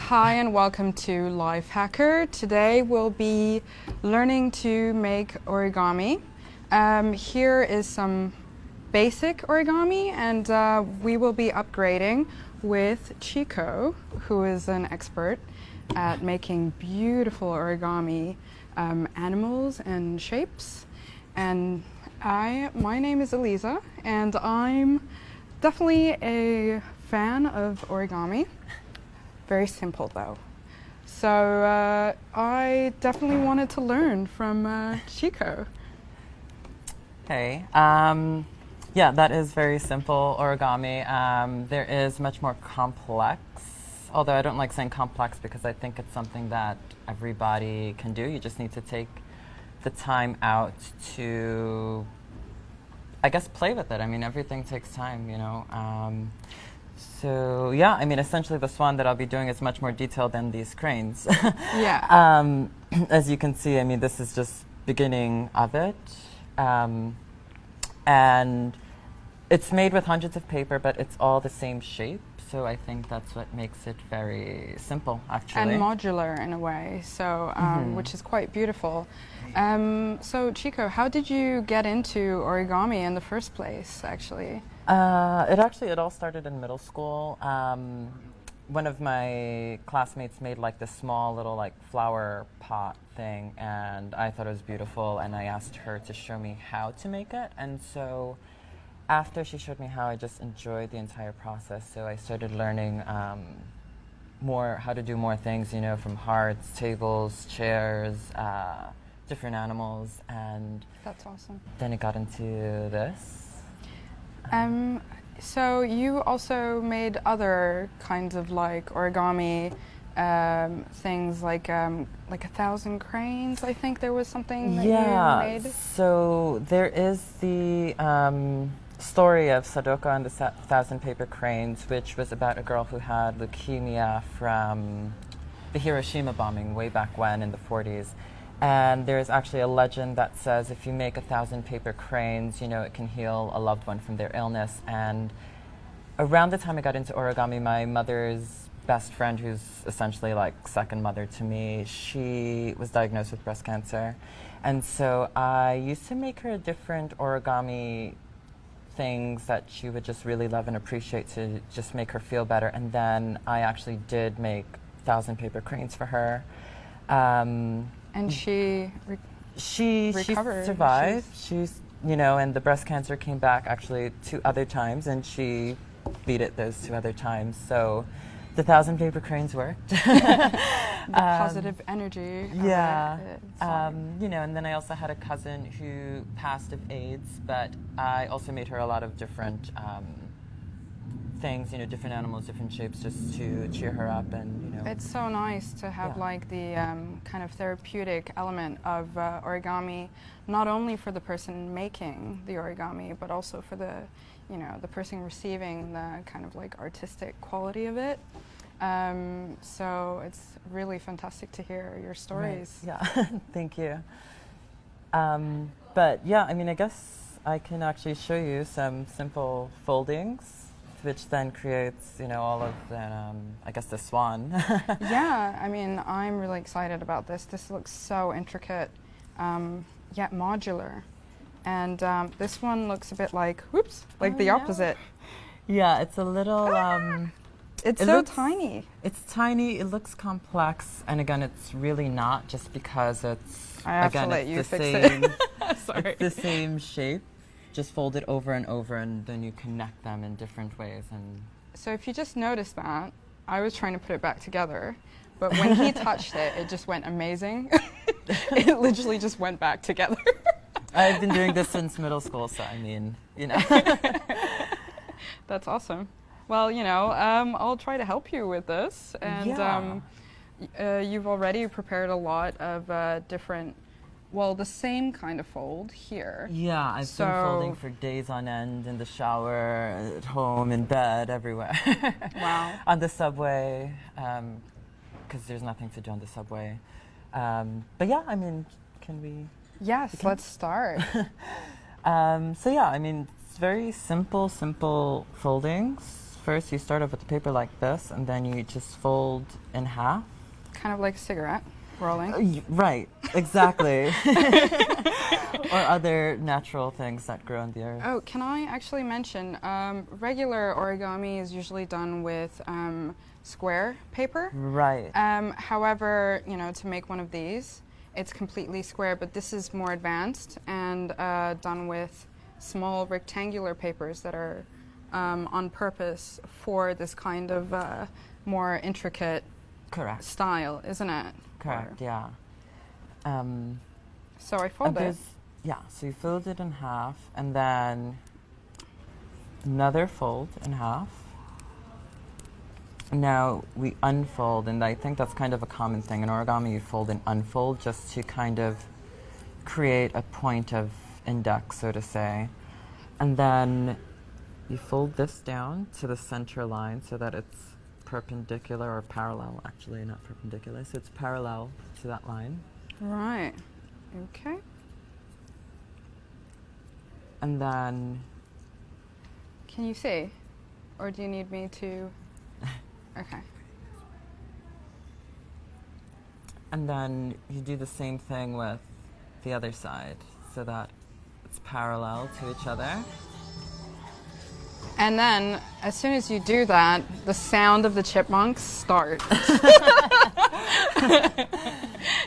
Hi and welcome to Life Hacker. Today we'll be learning to make origami. Here is some basic origami, and we will be upgrading with Chico, who is an expert at making beautiful origami animals and shapes. And my name is Eliza, and I'm definitely a fan of origami. Very simple though. So I definitely wanted to learn from Chico. Hey, yeah, that is very simple origami. There is much more complex, although I don't like saying complex because I think it's something that everybody can do. You just need to take the time out to, I guess, play with it. I mean, everything takes time, you know. So yeah, I mean, essentially the swan that I'll be doing is much more detailed than these cranes. Yeah. As you can see, I mean, this is just beginning of it. And it's made with hundreds of paper, but it's all the same shape. So I think that's what makes it very simple, actually. And modular in a way, so which is quite beautiful. So Chico, how did you get into origami in the first place, actually? It all started in middle school. One of my classmates made like this small little like flower pot thing, and I thought it was beautiful, and I asked her to show me how to make it. And so after she showed me how, I just enjoyed the entire process. So I started learning how to do more things, you know, from hearts, tables, chairs, different animals, and that's awesome. Then it got into this. So you also made other kinds of like origami things, like 1,000 cranes. I think there was something that you made. So there is the story of Sadoko and the 1,000 paper cranes, which was about a girl who had leukemia from the Hiroshima bombing way back when in the 40s. And there's actually a legend that says if you make 1,000 paper cranes, you know, it can heal a loved one from their illness. And around the time I got into origami, my mother's best friend, who's essentially like second mother to me, she was diagnosed with breast cancer. And so I used to make her different origami things that she would just really love and appreciate to just make her feel better. And then I actually did make 1,000 paper cranes for her. And she recovered. She survived. She's, you know, and the breast cancer came back actually 2 other times, and she beat it those 2 other times. So the 1,000 paper cranes worked. The positive energy. Yeah. You know, and then I also had a cousin who passed of AIDS, but I also made her a lot of different things, you know, different animals, different shapes, just to cheer her up. And you know, it's so nice to have like the kind of therapeutic element of origami, not only for the person making the origami, but also for the, you know, the person receiving the kind of like artistic quality of it. So it's really fantastic to hear your stories. Right. Yeah. Thank you. But yeah, I mean, I guess I can actually show you some simple foldings, which then creates, you know, all of the, I guess, the swan. Yeah, I mean, I'm really excited about this. This looks so intricate, yet modular. And this one looks a bit like, whoops, like the opposite. Yeah, it's a little... it's so tiny. It's tiny, it looks complex, and again, it's really not, just because it's, I have to let you fix it. Sorry. It's the same shape. Just fold it over and over, and then you connect them in different ways. And so if you just noticed that, I was trying to put it back together, but when he touched it, it just went amazing. It literally just went back together. I've been doing this since middle school, so I mean, you know. That's awesome. Well, you know, I'll try to help you with this. And you've already prepared a lot of different, well, the same kind of fold here. Yeah, I've been folding for days on end, in the shower, at home, in bed, everywhere. Wow. On the subway, because there's nothing to do on the subway. But yeah, I mean, can we? Yes, let's start. So yeah, I mean, it's very simple foldings first you start off with the paper like this, and then you just fold in half. Kind of like a cigarette rolling. Right, exactly. Or other natural things that grow in the earth. Oh, can I actually mention, regular origami is usually done with square paper. Right. However, you know, to make one of these, it's completely square, but this is more advanced and done with small rectangular papers that are on purpose for this kind of more intricate Correct. style, isn't it? Correct, Or, yeah. So I fold it. Yeah, so you fold it in half, and then another fold in half. Now we unfold, and I think that's kind of a common thing. In origami, you fold and unfold just to kind of create a point of index, so to say. And then you fold this down to the center line so that it's perpendicular or parallel, actually, not perpendicular. So it's parallel to that line. Right. Okay. And then... Can you see? Or do you need me to... Okay. And then you do the same thing with the other side so that it's parallel to each other. And then, as soon as you do that, the sound of the chipmunks starts.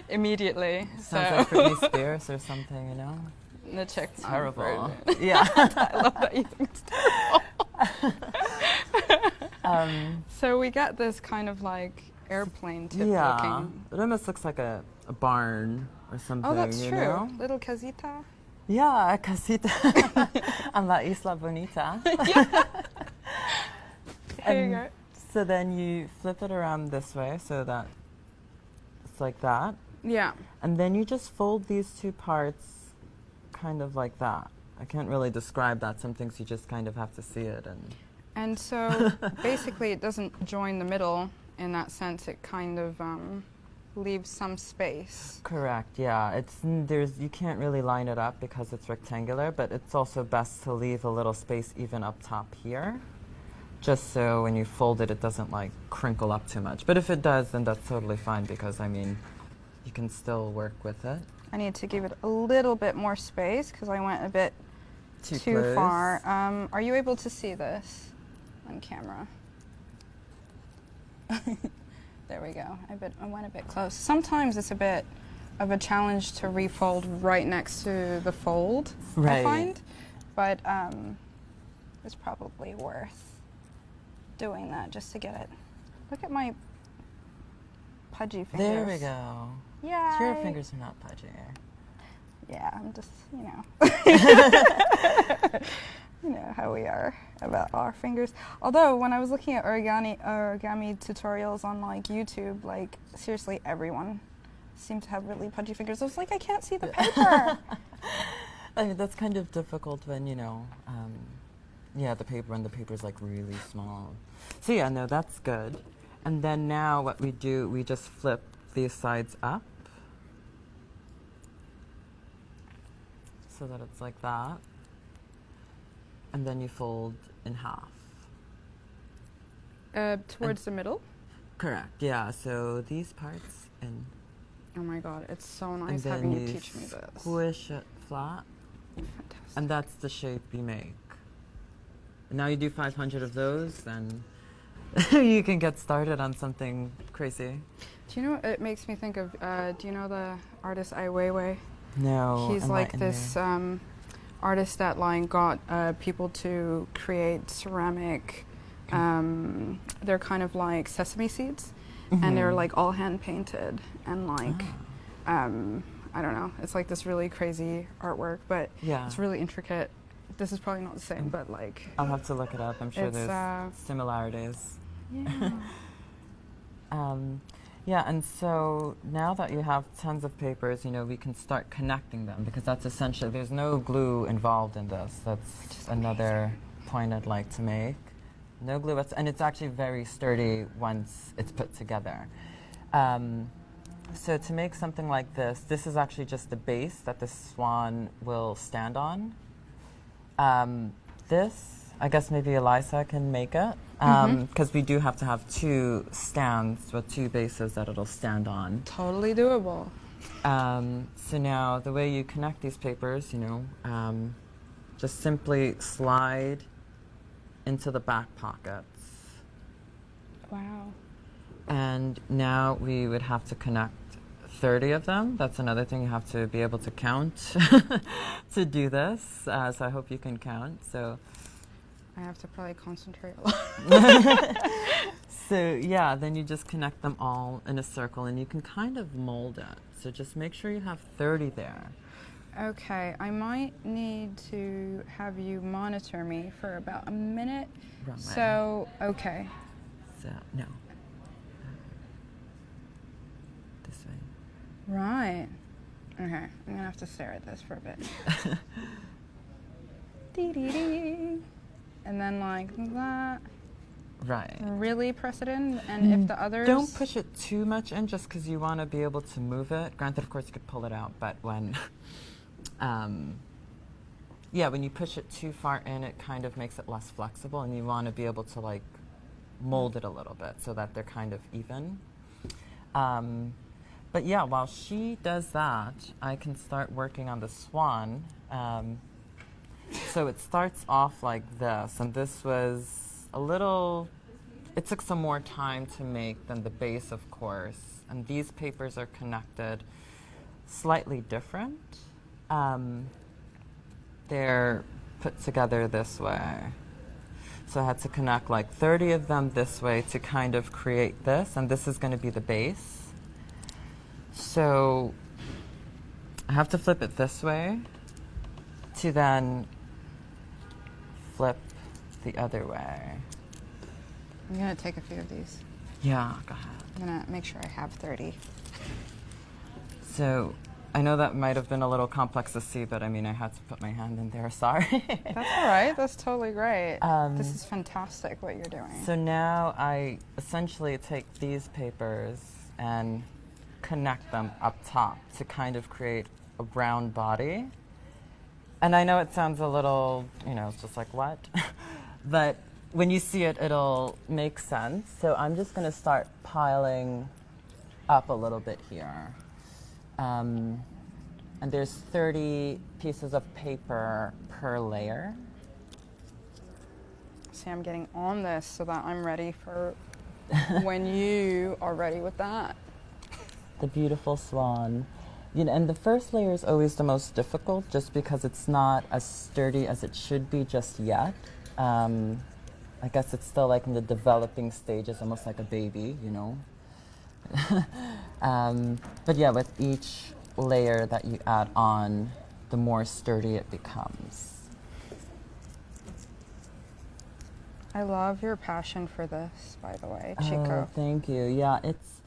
Immediately. Sounds like Britney Spears or something, you know? The chipmunks. Terrible. version. Yeah. I love that you think it's terrible. So we get this kind of like airplane tip looking. It almost looks like a barn or something. Oh, that's you true. know? Little casita. Yeah, a casita on La Isla Bonita. There you go. So then you flip it around this way so that it's like that. Yeah. And then you just fold these two parts kind of like that. I can't really describe that. Some things you just kind of have to see it. And so basically it doesn't join the middle in that sense. It kind of leaves some space. Correct, yeah. You can't really line it up because it's rectangular, but it's also best to leave a little space even up top here, just so when you fold it, it doesn't like crinkle up too much. But if it does, then that's totally fine because, I mean, you can still work with it. I need to give it a little bit more space because I went a bit too close. far. Are you able to see this on camera? There we go. I went a bit close. Sometimes it's a bit of a challenge to refold right next to the fold, right. I find. But it's probably worth doing that just to get it. Look at my pudgy fingers. There we go. Yeah. Your fingers are not pudgy. Yeah, I'm just, you know. You know how we are about our fingers. Although when I was looking at origami tutorials on like YouTube, like seriously everyone seemed to have really pudgy fingers. I was like, I can't see the paper. I mean, that's kind of difficult when, you know, the paper's like really small. So yeah, no, that's good. And then now what we do, we just flip these sides up so that it's like that. And then you fold in half. Towards the middle? Correct, yeah. So these parts and... Oh my god, it's so nice having you teach me this. Squish it flat. Fantastic. And that's the shape you make. And now you do 500 of those, then you can get started on something crazy. Do you know what it makes me think of? Do you know the artist Ai Weiwei? No. He's like this artist that like got people to create ceramic. They're kind of like sesame seeds, and they're like all hand painted and like I don't know. It's like this really crazy artwork, but it's really intricate. This is probably not the same, but like I'll have to look it up. I'm sure there's similarities. Yeah. Yeah, and so now that you have tons of papers, you know, we can start connecting them because that's essentially, there's no glue involved in this. That's another point I'd like to make. No glue, and it's actually very sturdy once it's put together. So to make something like this is actually just the base that the swan will stand on. This I guess maybe Eliza can make it, because we do have to have two stands with two bases that it'll stand on. Totally doable. So now the way you connect these papers, just simply slide into the back pockets. Wow. And now we would have to connect 30 of them. That's another thing, you have to be able to count to do this. So I hope you can count. So I have to probably concentrate a lot. So yeah, then you just connect them all in a circle and you can kind of mold it. So just make sure you have 30 there. Okay, I might need to have you monitor me for about a minute. Wrong way. So, okay. So, no. This way. Right. Okay, I'm gonna have to stare at this for a bit. Dee dee dee. And then like that. Right. Really press it in, and if the others... Don't push it too much in just because you want to be able to move it. Granted, of course, you could pull it out, but when... when you push it too far in, it kind of makes it less flexible, and you want to be able to like mold it a little bit so that they're kind of even. But yeah, while she does that, I can start working on the swan. So it starts off like this, and this was a little, it took some more time to make than the base, of course. And these papers are connected slightly different. They're put together this way. So I had to connect like 30 of them this way to kind of create this, and this is going to be the base. So I have to flip it this way to then flip the other way. I'm going to take a few of these. Yeah, go ahead. I'm going to make sure I have 30. So I know that might have been a little complex to see, but I mean, I had to put my hand in there, sorry. That's all right. That's totally great. This is fantastic what you're doing. So now I essentially take these papers and connect them up top to kind of create a round body. And I know it sounds a little, it's just like, what? But when you see it, it'll make sense. So I'm just going to start piling up a little bit here. And there's 30 pieces of paper per layer. See, I'm getting on this so that I'm ready for when you are ready with that. The beautiful swan. And the first layer is always the most difficult just because it's not as sturdy as it should be just yet. I guess it's still like in the developing stages, almost like a baby, But yeah, with each layer that you add on, the more sturdy it becomes. I love your passion for this, by the way, Chico. Oh, thank you. Yeah, it's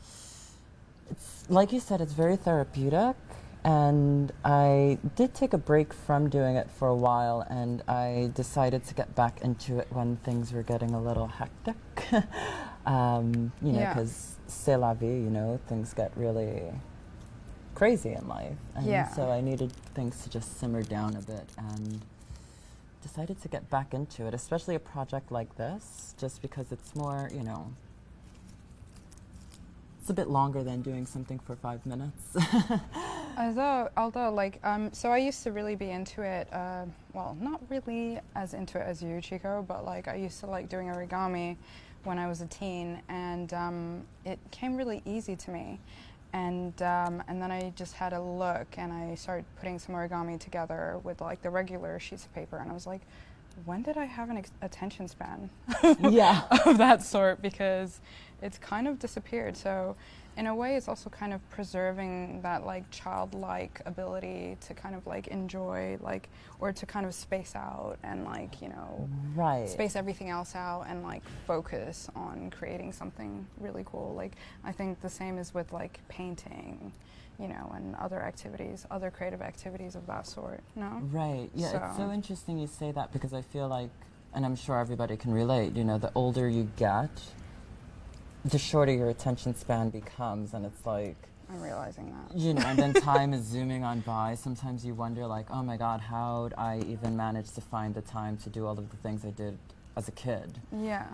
like you said, it's very therapeutic, and I did take a break from doing it for a while, and I decided to get back into it when things were getting a little hectic. Because c'est la vie, things get really crazy in life, and so I needed things to just simmer down a bit, and decided to get back into it, especially a project like this, just because it's more, it's a bit longer than doing something for 5 minutes. Although, so I used to really be into it, well, not really as into it as you, Chico, but like I used to like doing origami when I was a teen, and it came really easy to me. And then I just had a look, and I started putting some origami together with like the regular sheets of paper, and I was like, when did I have an attention span of that sort? Because it's kind of disappeared. So in a way, it's also kind of preserving that like childlike ability to kind of like enjoy, like, or to kind of space out and like, space everything else out and like focus on creating something really cool. Like I think the same is with like painting, and other activities, other creative activities of that sort, no? Right, yeah, it's so interesting you say that, because I feel like, and I'm sure everybody can relate, the older you get, the shorter your attention span becomes, and it's like, I'm realizing that. you know, and then time is zooming on by. Sometimes you wonder, like, oh my God, how'd I even manage to find the time to do all of the things I did as a kid? Yeah.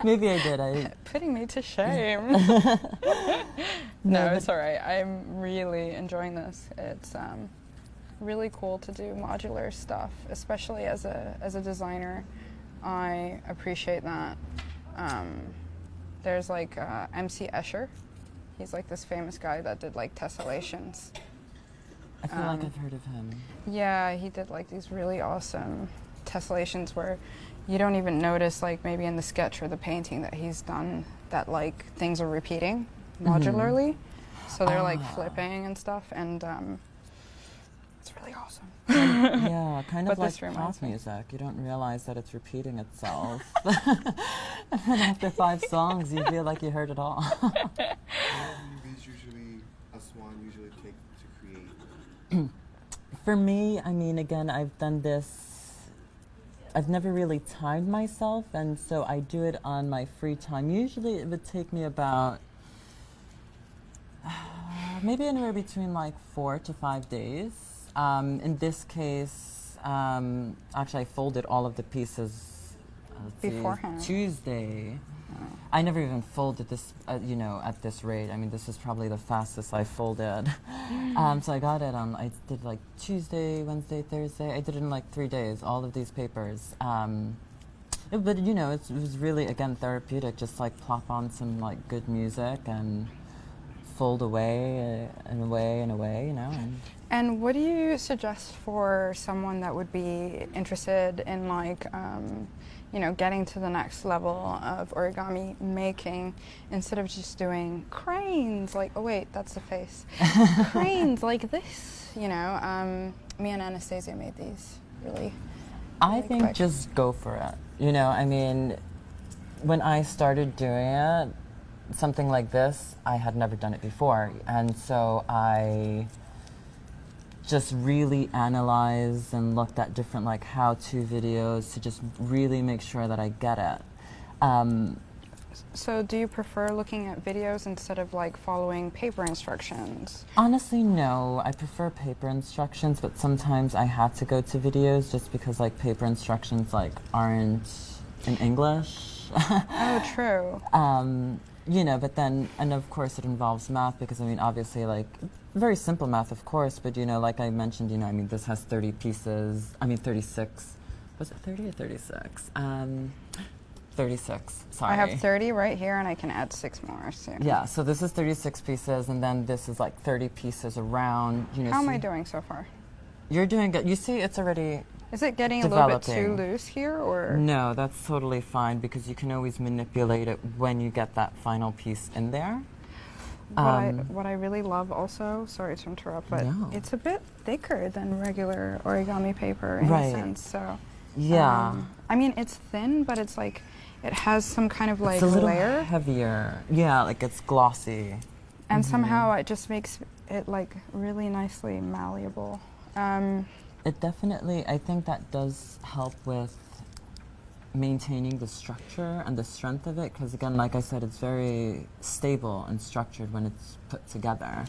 Maybe I did. Putting me to shame. No, it's all right. I'm really enjoying this. It's really cool to do modular stuff, especially as a designer. I appreciate that. There's like MC Escher. He's like this famous guy that did like tessellations. I feel like I've heard of him. Yeah, he did like these really awesome tessellations where you don't even notice, like maybe in the sketch or the painting that he's done, that like things are repeating modularly. So they're like flipping and stuff, and it's really awesome. Yeah, kind of But like pop music. You don't realize that it's repeating itself. And then after 5 songs, you feel like you heard it all. How long do these usually, a swan usually take to create? For me, I mean, again, I've done this, I've never really timed myself, and so I do it on my free time. Usually it would take me about maybe anywhere between like 4 to 5 days. In this case, actually I folded all of the pieces Beforehand. Tuesday. I never even folded this, you know, at this rate. I mean, this is probably the fastest I folded. So I got it on, I did like Tuesday, Wednesday, Thursday. I did it in like 3 days, all of these papers. But, you know, it was really, again, therapeutic, just like plop on some like good music and fold away and away and away, you know. And what do you suggest for someone that would be interested in like, you know, getting to the next level of origami making, instead of just doing cranes, like, oh wait, that's the face, cranes like this, you know? Me and Anastasia made these really I think quick. just go for it. You know, I mean, when I started doing it, something like this, I had never done it before. And so I just really analyzed and looked at different like how-to videos to just really make sure that I get it. So do you prefer looking at videos instead of like following paper instructions? Honestly, no. I prefer paper instructions, but sometimes I have to go to videos just because like paper instructions like aren't in English. Oh, true. You know, but then, and of course it involves math, because I mean, obviously, like, very simple math, of course, but you know, like I mentioned, you know, I mean, this has 30 pieces, I mean, 36. Was it 30 or 36? 36, sorry. I have 30 right here, and I can add 6 more soon. Yeah, so this is 36 pieces, and then this is like 30 pieces around, you know. How am I doing so far? You're doing good. You see, it's already Is it getting a little bit too developing. loose here, or? No, that's totally fine, because you can always manipulate it when you get that final piece in there. What I really love also, sorry to interrupt, but No. it's a bit thicker than regular origami paper in Right. a sense. So Yeah. I mean, it's thin, but it's like it has some kind of like It's a little layer, heavier. Yeah, like it's glossy. and somehow it just makes it like really nicely malleable. It definitely, I think that does help with maintaining the structure and the strength of it, because again, like I said, it's very stable and structured when it's put together.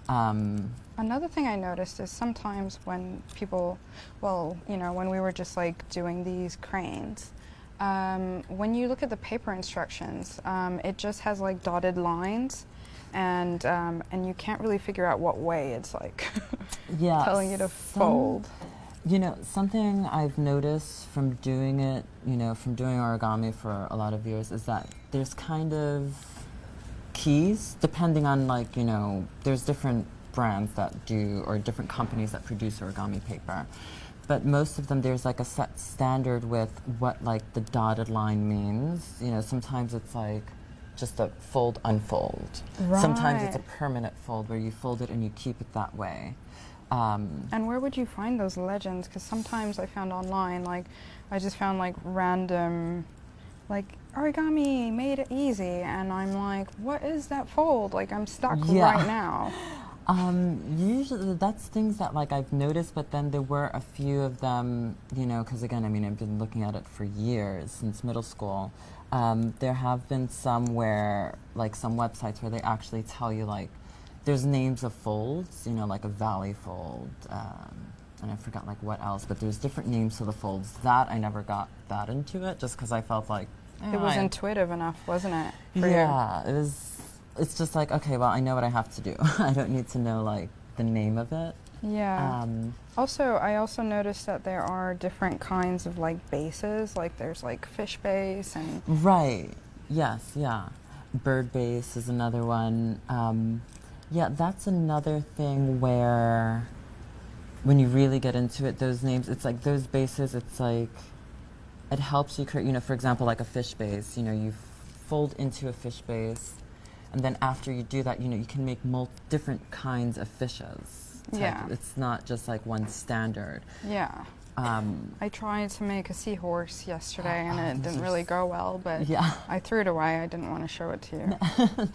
Another thing I noticed is sometimes when people, well, you know, when we were just like doing these cranes, when you look at the paper instructions, it just has like dotted lines, and you can't really figure out what way it's like Yeah, telling you to fold. You know, something I've noticed from doing it, you know, from doing origami for a lot of years, is that there's kind of keys, depending on like, you know, there's different brands that do, or different companies that produce origami paper. But most of them, there's like a set standard with what like the dotted line means. You know, sometimes it's like just a fold, unfold. Sometimes it's a Right. permanent fold where you fold it and you keep it that way. And where would you find those legends? Because sometimes I found online, like, I just found like random, like, origami made it easy, and I'm like, what is that fold? Like, I'm stuck Yeah. right now. Usually that's things that like I've noticed, but then there were a few of them, you know, because again, I mean, I've been looking at it for years, since middle school. There have been some where, like some websites where they actually tell you like, there's names of folds, you know, like a valley fold, and I forgot like what else, but there's different names to the folds. That I never got that into it, just because I felt like It was intuitive enough, wasn't it? For yeah, it was. It's just like, okay, well, I know what I have to do. I don't need to know like the name of it. Yeah. I also noticed that there are different kinds of like bases. Like there's like fish base and Right. Yes. Yeah. Bird base is another one. Yeah, that's another thing where, when you really get into it, those names, it's like those bases. It's like it helps you create. You know, for example, like a fish base. You know, you fold into a fish base, and then after you do that, you know, you can make different kinds of fishes. Yeah. It's not just like one standard. yeah. I tried to make a seahorse yesterday and it didn't really go well, but Yeah. I threw it away. I didn't want to show it to you.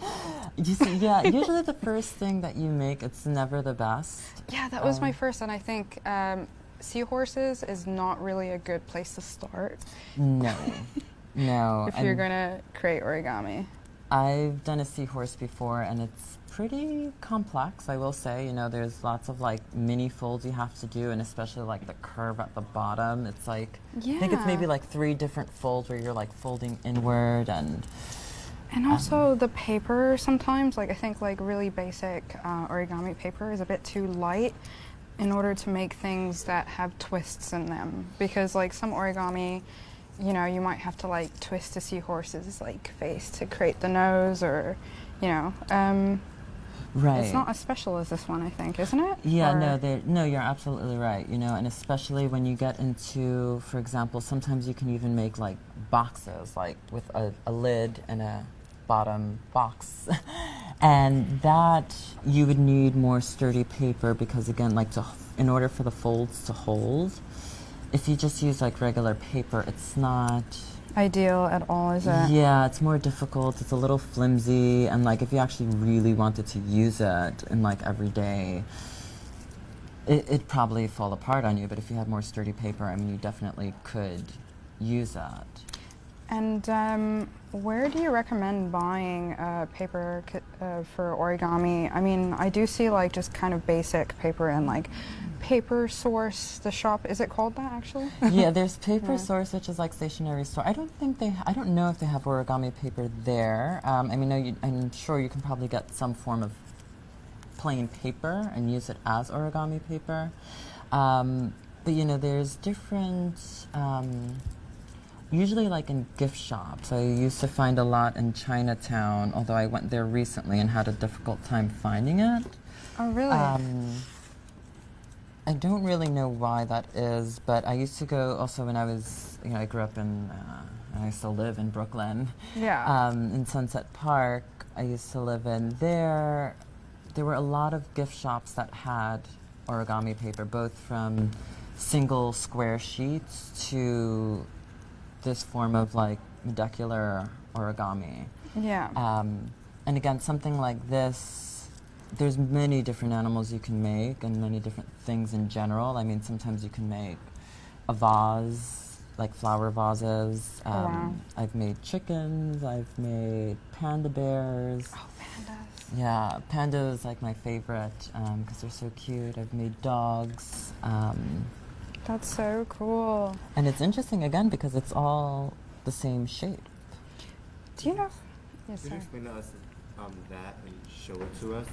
You see, yeah, usually the first thing that you make, it's never the best. Yeah, that was my first, and I think seahorses is not really a good place to start No, no. if you're going to create origami. I've done a seahorse before, and it's pretty complex, I will say. You know, there's lots of like mini folds you have to do, and especially like the curve at the bottom. It's like, I think it's maybe like 3 different folds where you're like folding inward and also the paper sometimes, like I think like really basic origami paper is a bit too light in order to make things that have twists in them, because like some origami, you know, you might have to like twist a seahorse's like face to create the nose, or you know, right. It's not as special as this one, I think, isn't it? Yeah, Or no, you're absolutely right. You know, and especially when you get into, for example, sometimes you can even make like boxes, like with a lid and a bottom box, and that you would need more sturdy paper, because again, like in order for the folds to hold, if you just use like regular paper, it's not ideal at all, is it? Yeah, it's more difficult. It's a little flimsy, and like if you actually really wanted to use it in like every day, it'd probably fall apart on you. But if you had more sturdy paper, I mean, you definitely could use that. And where do you recommend buying paper for origami? I mean, I do see like just kind of basic paper and like Paper Source, the shop. Is it called that actually? Yeah, there's Paper Source, which is like stationery store. I don't know if they have origami paper there. I mean, I'm sure you can probably get some form of plain paper and use it as origami paper. But you know, there's different. Usually like in gift shops. I used to find a lot in Chinatown, although I went there recently and had a difficult time finding it. Oh, really? I don't really know why that is, but I used to go also when I was, you know, I grew up in, and I still live in Brooklyn. Yeah. In Sunset Park, I used to live in there. There were a lot of gift shops that had origami paper, both from single square sheets to this form of like molecular origami. Yeah. And again, something like this, there's many different animals you can make and many different things in general. I mean, sometimes you can make a vase, like flower vases. Wow. I've made chickens, I've made panda bears. Oh, pandas. Yeah, panda is like my favorite because they're so cute. I've made dogs. That's so cool. And it's interesting again because it's all the same shape. Do you know? Yes, Could sir. you explain to us that and show it to us?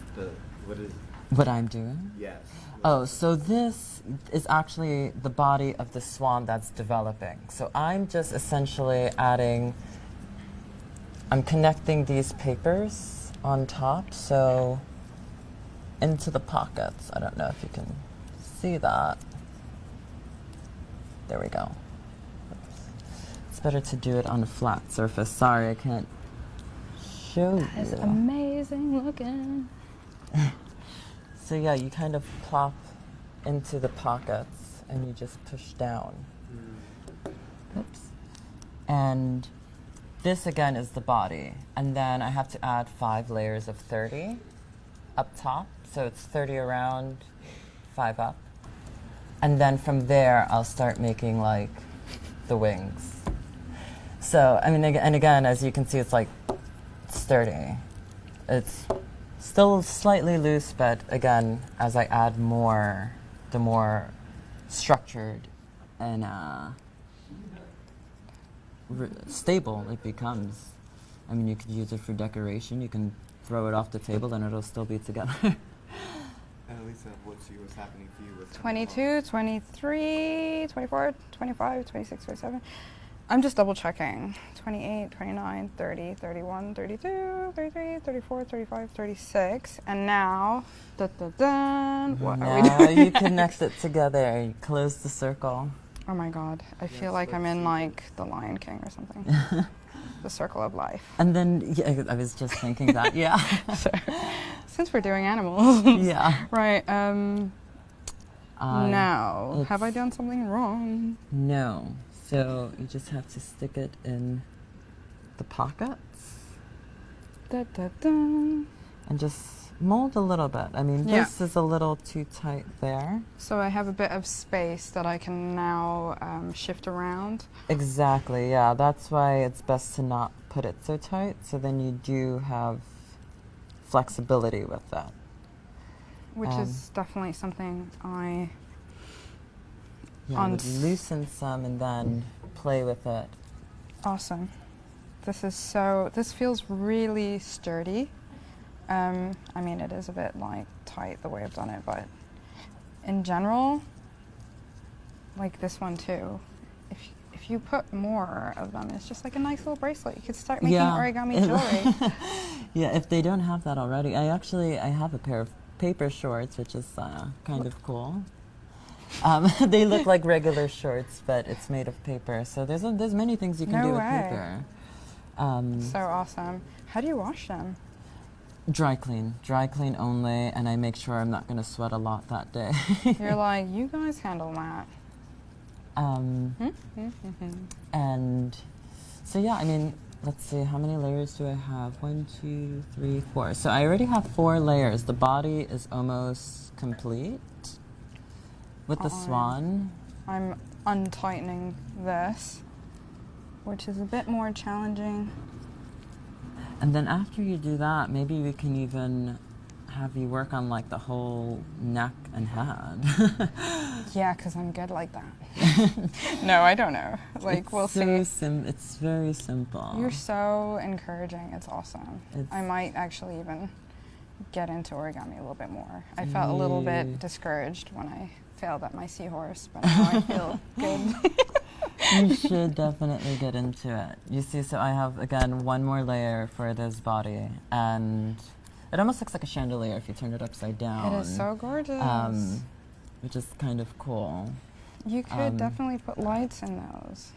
What is? What I'm doing? Yes. Oh, so this is actually the body of the swan that's developing. So I'm just essentially I'm connecting these papers on top, so into the pockets. I don't know if you can see that. There we go. Oops. It's better to do it on a flat surface. Sorry, I can't show you. That is amazing looking. So yeah, you kind of plop into the pockets and you just push down. Oops. And this again is the body. And then I have to add 5 layers of 30 up top. So it's 30 around, 5 up. And then from there, I'll start making like the wings. So, I mean, and again, as you can see, it's like sturdy. It's still slightly loose, but again, as I add more, the more structured and stable it becomes. I mean, you could use it for decoration. You can throw it off the table and it'll still be together. And Elisa, what's happening for you with 22, 23, 24, 25, 26, 27. I'm just double checking. 28, 29, 30, 31, 32, 33, 34, 35, 36. And now, what are we Now doing? you connect it together. You close the circle. Oh my God, I feel like I'm in like The Lion King or something. The circle of life. And then, yeah, I was just thinking that, yeah. So, since we're doing animals. Yeah. Right, now, have I it's- done something wrong? No. So you just have to stick it in the pockets Da, da, da. and just mold a little bit. I mean, Yeah. this is a little too tight there. So I have a bit of space that I can now shift around. Exactly, yeah. That's why it's best to not put it so tight, so then you do have flexibility with that. Which is definitely something I Yeah, I would loosen some and then play with it. Awesome. This feels really sturdy. I mean, it is a bit like tight the way I've done it, but in general, like this one too, if you put more of them, it's just like a nice little bracelet. You could start making origami jewelry. Yeah, if they don't have that already, I have a pair of paper shorts, which is kind of cool. They look like regular shorts, but it's made of paper. So there's many things you can do with paper. So awesome. How do you wash them? Dry clean only, and I make sure I'm not going to sweat a lot that day. You're like, you guys handle that. And so yeah, I mean, let's see, how many layers do I have? 1, 2, 3, 4. So I already have 4 layers. The body is almost complete with the swan. I'm untightening this, which is a bit more challenging. And then after you do that, maybe we can even have you work on like the whole neck and head. Yeah, because I'm good like that. No, I don't know. Like, we'll see. It's very simple. You're so encouraging. It's awesome. I might actually even get into origami a little bit more. I felt a little bit discouraged when I failed at my seahorse, but now I feel good. You should definitely get into it. You see, so I have, again, 1 more layer for this body, and it almost looks like a chandelier if you turn it upside down. It is so gorgeous. Which is kind of cool. You could definitely put lights in those.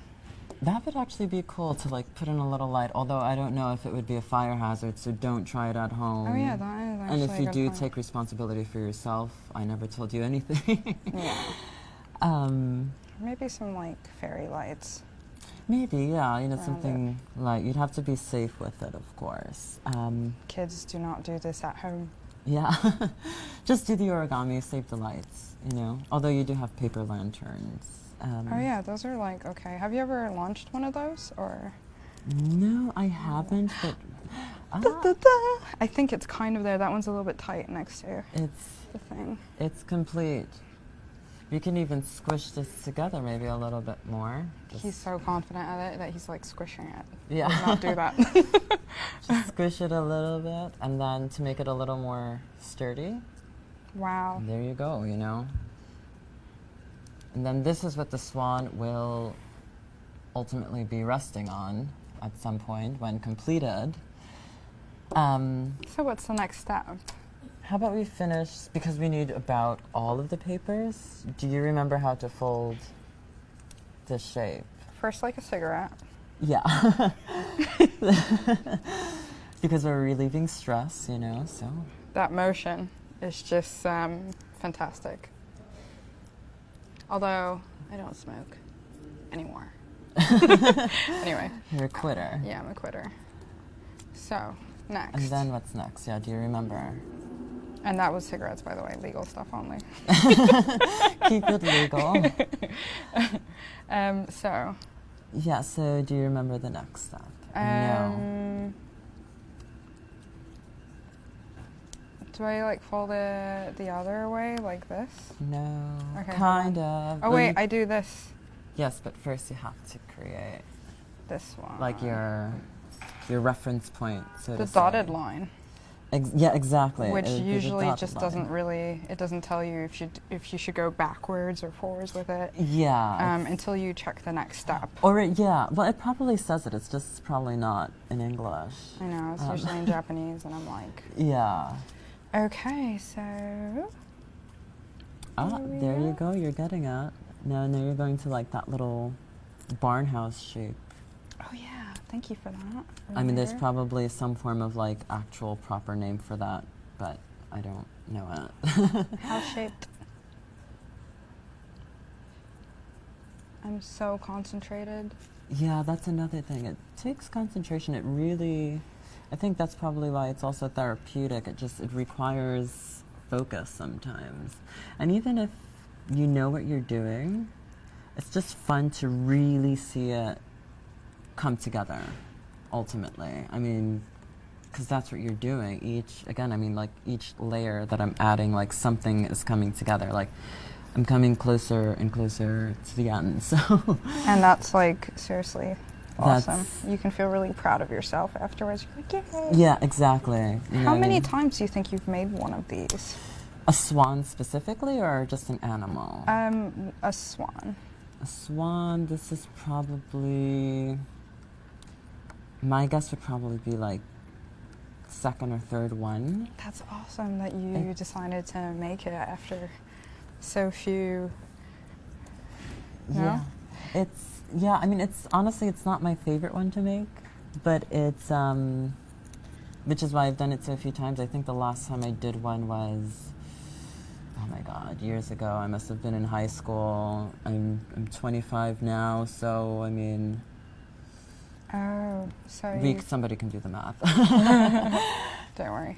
That would actually be cool to like put in a little light, although I don't know if it would be a fire hazard, so don't try it at home. Oh yeah, that is actually And if you a good do point. take responsibility for yourself, I never told you anything. Yeah. Maybe some like fairy lights. Maybe, yeah, you know, Around something like, you'd have to be safe with it, of course. Kids do not do this at home. Yeah, just do the origami, save the lights, you know, although you do have paper lanterns. Oh yeah, those are like, okay. Have you ever launched one of those, or? No, I haven't, but I think it's kind of there. That one's a little bit tight next to it's the thing. It's complete. You can even squish this together maybe a little bit more. He's so confident at it that he's like squishing it. Yeah. Would not do that. Just squish it a little bit, and then to make it a little more sturdy, Wow. there you go, you know. And then this is what the swan will ultimately be resting on at some point when completed. So what's the next step? How about we finish, because we need about all of the papers. Do you remember how to fold this shape? First, like a cigarette. Yeah. Because we're relieving stress, you know, so. That motion is just fantastic. Although I don't smoke anymore. Anyway. You're a quitter. Yeah, I'm a quitter. So, next. And then what's next? Yeah, do you remember? And that was cigarettes, by the way, legal stuff only. Keep it legal. So, Yeah, so do you remember the next step? No. Do I like fold it the other way, like this? No. Okay, Kind of. Oh wait, I do this. Yes, but first you have to create This one. like your reference point, so the to say. dotted line. Yeah, exactly. Which The usually dotted just line. doesn't really, it doesn't tell you if you should go backwards or forwards with it. Yeah. Until you check the next step. Or yeah, well, it probably says it. It's just probably not in English. I know, it's usually in Japanese, and I'm like, Yeah. okay, so. There you go. You're getting it. Now you're going to like that little barn house shape. Oh yeah, thank you for that. I mean, there's probably some form of like actual proper name for that, but I don't know it. House shaped. I'm so concentrated. Yeah, that's another thing. It takes concentration. It really, I think that's probably why it's also therapeutic. It requires focus sometimes. And even if you know what you're doing, it's just fun to really see it come together, ultimately. I mean, because that's what you're doing. Each layer that I'm adding, like something is coming together. Like I'm coming closer and closer to the end. So. And that's like seriously awesome. You can feel really proud of yourself afterwards. You're like, yay. Yeah, exactly. How many times do you think you've made one of these? A swan specifically, or just an animal? A swan. A swan. This is probably. My guess would probably be like second or third one. That's awesome that you decided to make it after so few. No? Yeah. I mean, it's honestly, it's not my favorite one to make, but it's which is why I've done it so few times. I think the last time I did one was, oh my God, years ago. I must have been in high school. I'm 25 now, so I mean. Oh, so somebody can do the math. Don't worry.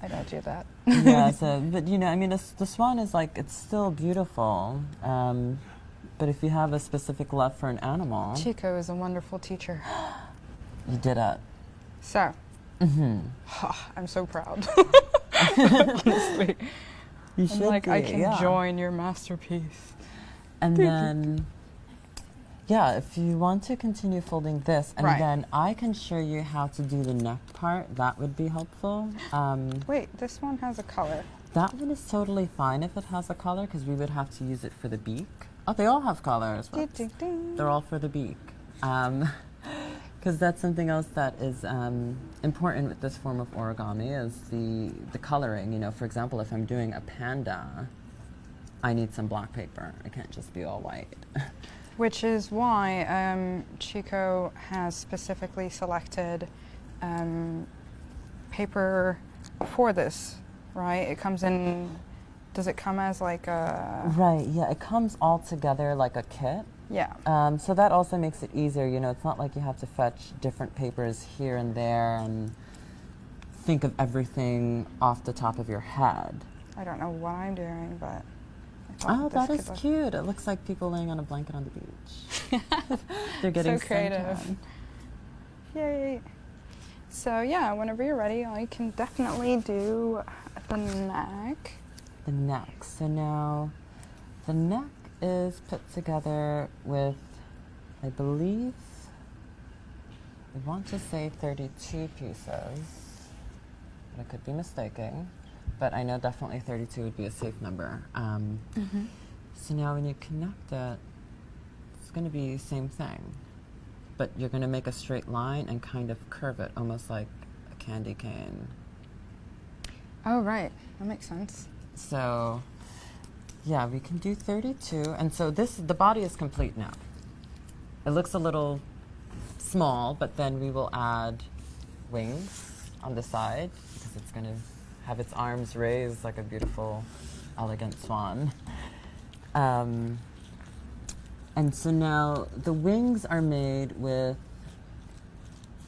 I don't do that. Yeah, but you know, I mean, the swan is like, it's still beautiful. But if you have a specific love for an animal. Chico is a wonderful teacher. You did it. So. Mm-hmm. I'm so proud. Honestly. You should I can join your masterpiece. And then. Yeah, if you want to continue folding this, and then I can show you how to do the neck part, that would be helpful. Wait, this one has a color. That one is totally fine if it has a color, because we would have to use it for the beak. Oh, they all have colors. They're all for the beak. Because that's something else that is important with this form of origami is the coloring. You know, for example, if I'm doing a panda, I need some black paper. It can't just be all white. Which is why Chico has specifically selected paper for this, right? It comes in, does it come as like a... Right, yeah, it comes all together like a kit. Yeah. So that also makes it easier, you know, it's not like you have to fetch different papers here and there and think of everything off the top of your head. I don't know what I'm doing, but... Oh, that is cute. It looks like people laying on a blanket on the beach. They're getting so creative. suntan. Yay. So yeah, whenever you're ready, I can definitely do the neck. The neck. So now the neck is put together with, I believe, I want to say 32 pieces, but I could be mistaken. But I know definitely 32 would be a safe number. So now when you connect it, it's going to be the same thing. But you're going to make a straight line and kind of curve it, almost like a candy cane. Oh, right. That makes sense. So, yeah, we can do 32. And so the body is complete now. It looks a little small, but then we will add wings on the side because it's going to have its arms raised like a beautiful, elegant swan. And so now the wings are made with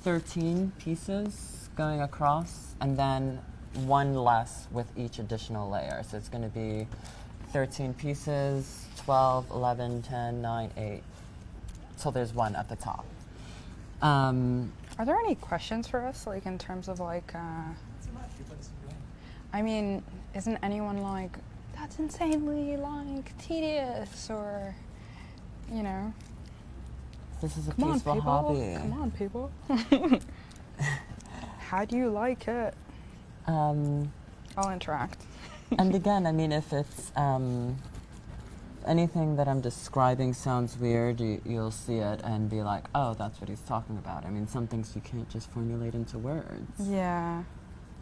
13 pieces going across and then one less with each additional layer. So it's going to be 13 pieces, 12, 11, 10, 9, 8, till there's one at the top. Are there any questions for us, like in terms of like? I mean, isn't anyone like that's insanely like tedious or, you know? This is a Come on, peaceful people! hobby. Come on, people! How do you like it? I'll interact. And again, I mean, if it's anything that I'm describing sounds weird, you'll see it and be like, oh, that's what he's talking about. I mean, some things you can't just formulate into words. Yeah.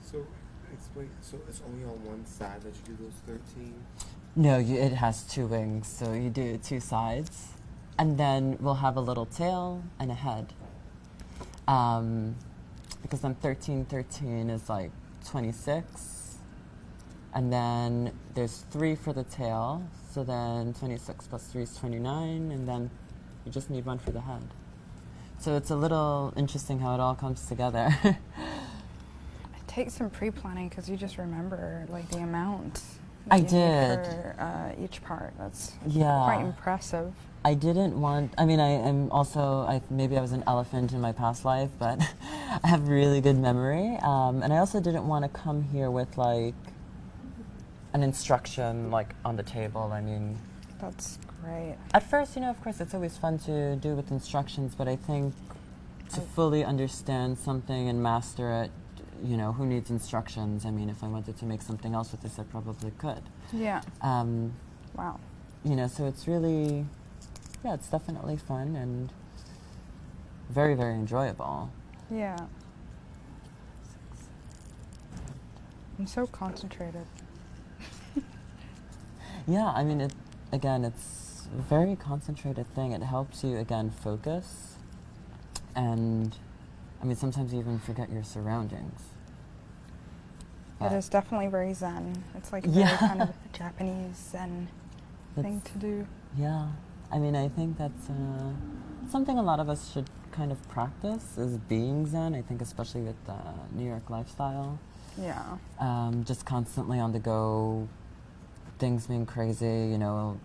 So, explain. So it's only on one side that you do those 13? No, it has two wings, so you do two sides. And then we'll have a little tail and a head. Because then 13, 13 is like 26. And then there's 3 for the tail. So then 26 plus 3 is 29. And then you just need 1 for the head. So it's a little interesting how it all comes together. It takes some pre-planning because you just remember like the amount that I you need did. for each part. That's Yeah. quite impressive. I didn't want, I mean, I am also, maybe I was an elephant in my past life, but I have really good memory. And I also didn't want to come here with like an instruction like on the table. I mean, That's great. at first, you know, of course, it's always fun to do with instructions, but I think to fully understand something and master it, you know, who needs instructions? I mean, if I wanted to make something else with this, I probably could. Yeah. Wow. You know, so it's really, yeah, it's definitely fun and very, very enjoyable. Yeah. I'm so concentrated. Yeah, I mean, it's a very concentrated thing. It helps you, again, focus. And, I mean, sometimes you even forget your surroundings. It is definitely very zen. It's like a Yeah. very kind of Japanese zen thing That's- to do. Yeah. I mean, I think that's something a lot of us should kind of practice is being zen. I think especially with the New York lifestyle. Yeah. Just constantly on the go, things being crazy, you know,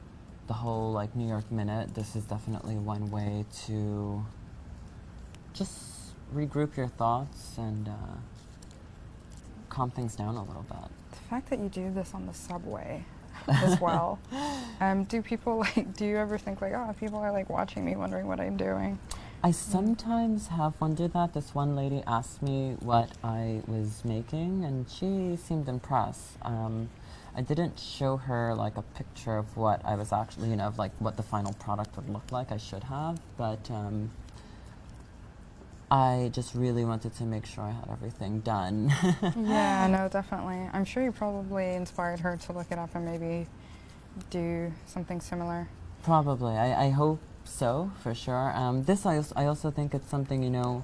the whole like New York minute. This is definitely one way to just regroup your thoughts and calm things down a little bit. The fact that you do this on the subway as well. Do people like, do you ever think like, oh, people are like watching me wondering what I'm doing? I sometimes have wondered that. This one lady asked me what I was making, and she seemed impressed. I didn't show her like a picture of what I was actually, you know, of like what the final product would look like. I should have, but I just really wanted to make sure I had everything done. Yeah, no, definitely. I'm sure you probably inspired her to look it up and maybe do something similar. Probably. I hope so, for sure. This, I also think it's something, you know,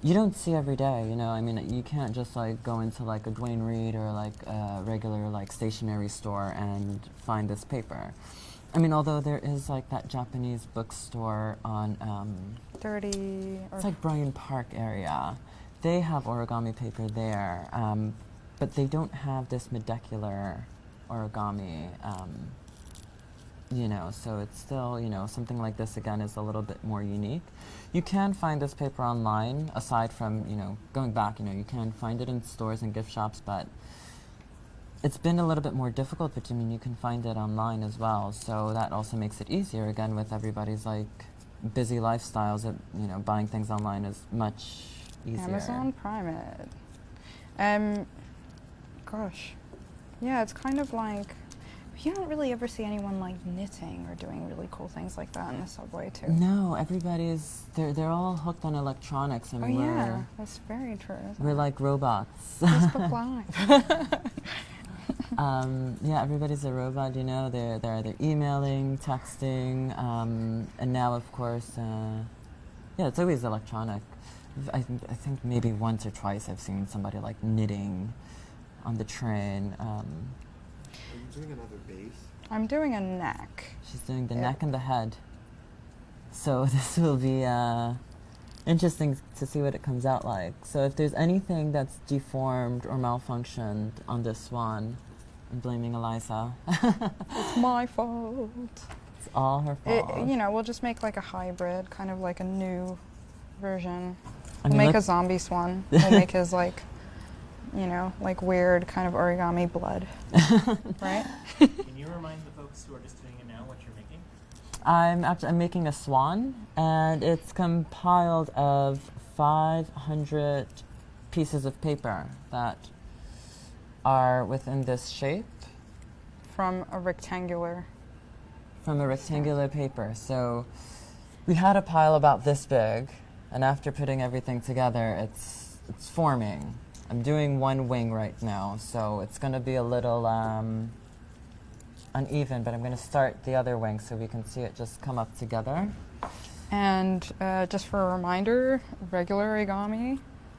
you don't see every day, you know. I mean, you can't just like go into like a Dwayne Reed or like a regular like stationery store and find this paper. I mean, although there is like that Japanese bookstore on 30 or it's like Bryant Park area. They have origami paper there, but they don't have this molecular origami, you know, so it's still, you know, something like this again is a little bit more unique. You can find this paper online, aside from, you know, going back, you know, you can find it in stores and gift shops, but it's been a little bit more difficult, but I mean, you can find it online as well, so that also makes it easier, again, with everybody's, like, busy lifestyles, that, you know, buying things online is much easier. Amazon Prime it. Gosh. Yeah, it's kind of like, you don't really ever see anyone, like, knitting or doing really cool things like that in the subway, too. No, everybody's, they're all hooked on electronics. I Oh, mean, yeah, that's very true. we're like robots. Facebook Live. Yeah, everybody's a robot, you know. They're either emailing, texting, and now, of course, yeah, it's always electronic. I think maybe once or twice I've seen somebody like knitting on the train. Are you doing another base? I'm doing a neck. She's doing the neck and the head. So this will be interesting to see what it comes out like. So if there's anything that's deformed or malfunctioned on this swan, I'm blaming Eliza. It's my fault. It's all her fault. You know, we'll just make like a hybrid, kind of like a new version. I We'll mean, make a look- zombie swan. We'll make his like, you know, like weird kind of origami blood, right? Can you remind the folks who are just tuning in now what you're making? I'm making a swan, and it's compiled of 500 pieces of paper that are within this shape From a rectangular. from a rectangular paper. So we had a pile about this big, and after putting everything together, it's forming. I'm doing one wing right now, so it's going to be a little uneven, but I'm going to start the other wing so we can see it just come up together. And just for a reminder, regular origami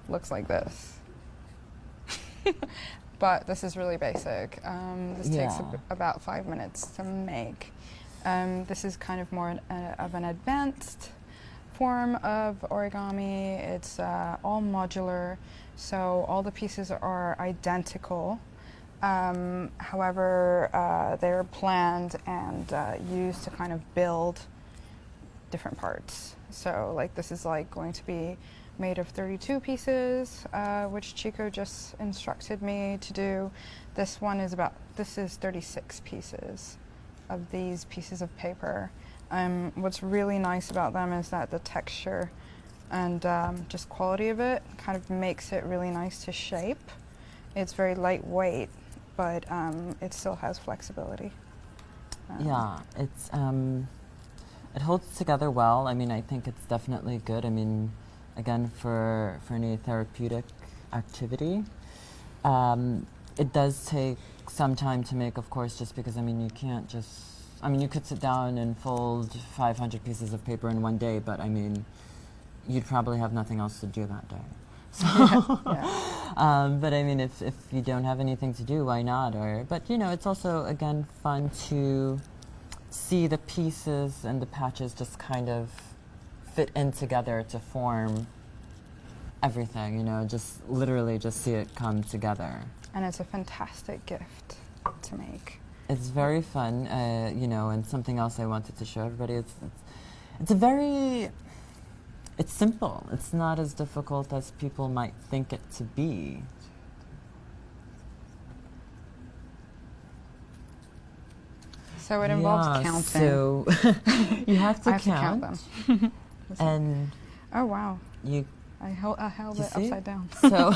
looks like this. But this is really basic. This takes Yeah. about 5 minutes to make. This is kind of more of an advanced form of origami. It's all modular, so all the pieces are identical. However, they're planned and used to kind of build different parts. So like this is like going to be made of 32 pieces, which Chico just instructed me to do. This is 36 pieces of these pieces of paper. What's really nice about them is that the texture and just quality of it kind of makes it really nice to shape. It's very lightweight, but it still has flexibility. Yeah, it holds together well. I mean, I think it's definitely good. I mean, again, for any therapeutic activity, it does take some time to make, of course, just because, I mean, you can't just, I mean, you could sit down and fold 500 pieces of paper in one day, but I mean, you'd probably have nothing else to do that day. So, Yeah. but I mean, if you don't have anything to do, why not? But you know, it's also, again, fun to see the pieces and the patches just kind of fit in together to form everything, you know, just literally just see it come together. And it's a fantastic gift to make. It's very fun, you know, and something else I wanted to show everybody, it's simple. It's not as difficult as people might think it to be. So it involves counting. So you have to I have count, to count them. and Oh wow, you I held You it see? upside down. so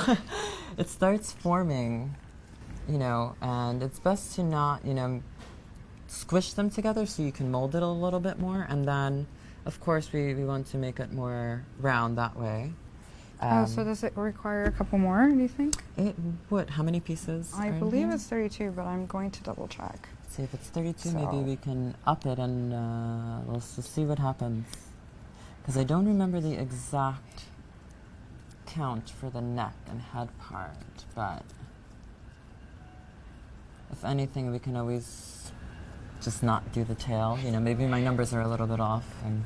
it starts forming, you know, and it's best to not, you know, squish them together so you can mold it a little bit more, and then of course we want to make it more round that way. So does it require a couple more, do you think? It would. How many pieces? I are in believe here? it's 32, but I'm going to double check. See if it's 32, So- maybe we can up it and let's just see what happens. Because I don't remember the exact count for the neck and head part, but if anything, we can always just not do the tail. You know, maybe my numbers are a little bit off. I'm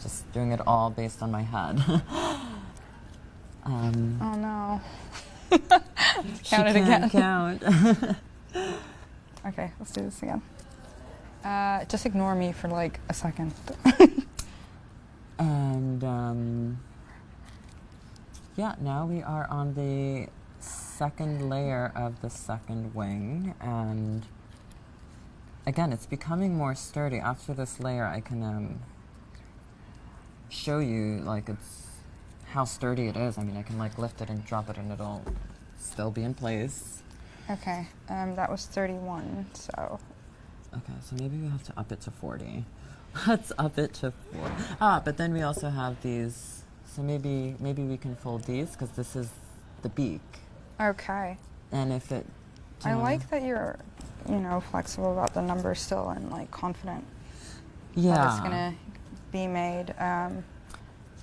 just doing it all based on my head. Oh no. She Count it again. can't count. Okay, let's do this again. Just ignore me for like a second. And yeah, now we are on the second layer of the second wing, and again, it's becoming more sturdy. After this layer, I can show you like how sturdy it is. I mean, I can like lift it and drop it, and it'll still be in place. Okay, that was 31, so. Okay, so maybe we have to up it to 40. Let's up it to 40. But then we also have these. So maybe we can fold these because this is the beak. Okay. And if it. I like that you're, you know, flexible about the numbers still and like confident that it's gonna be made.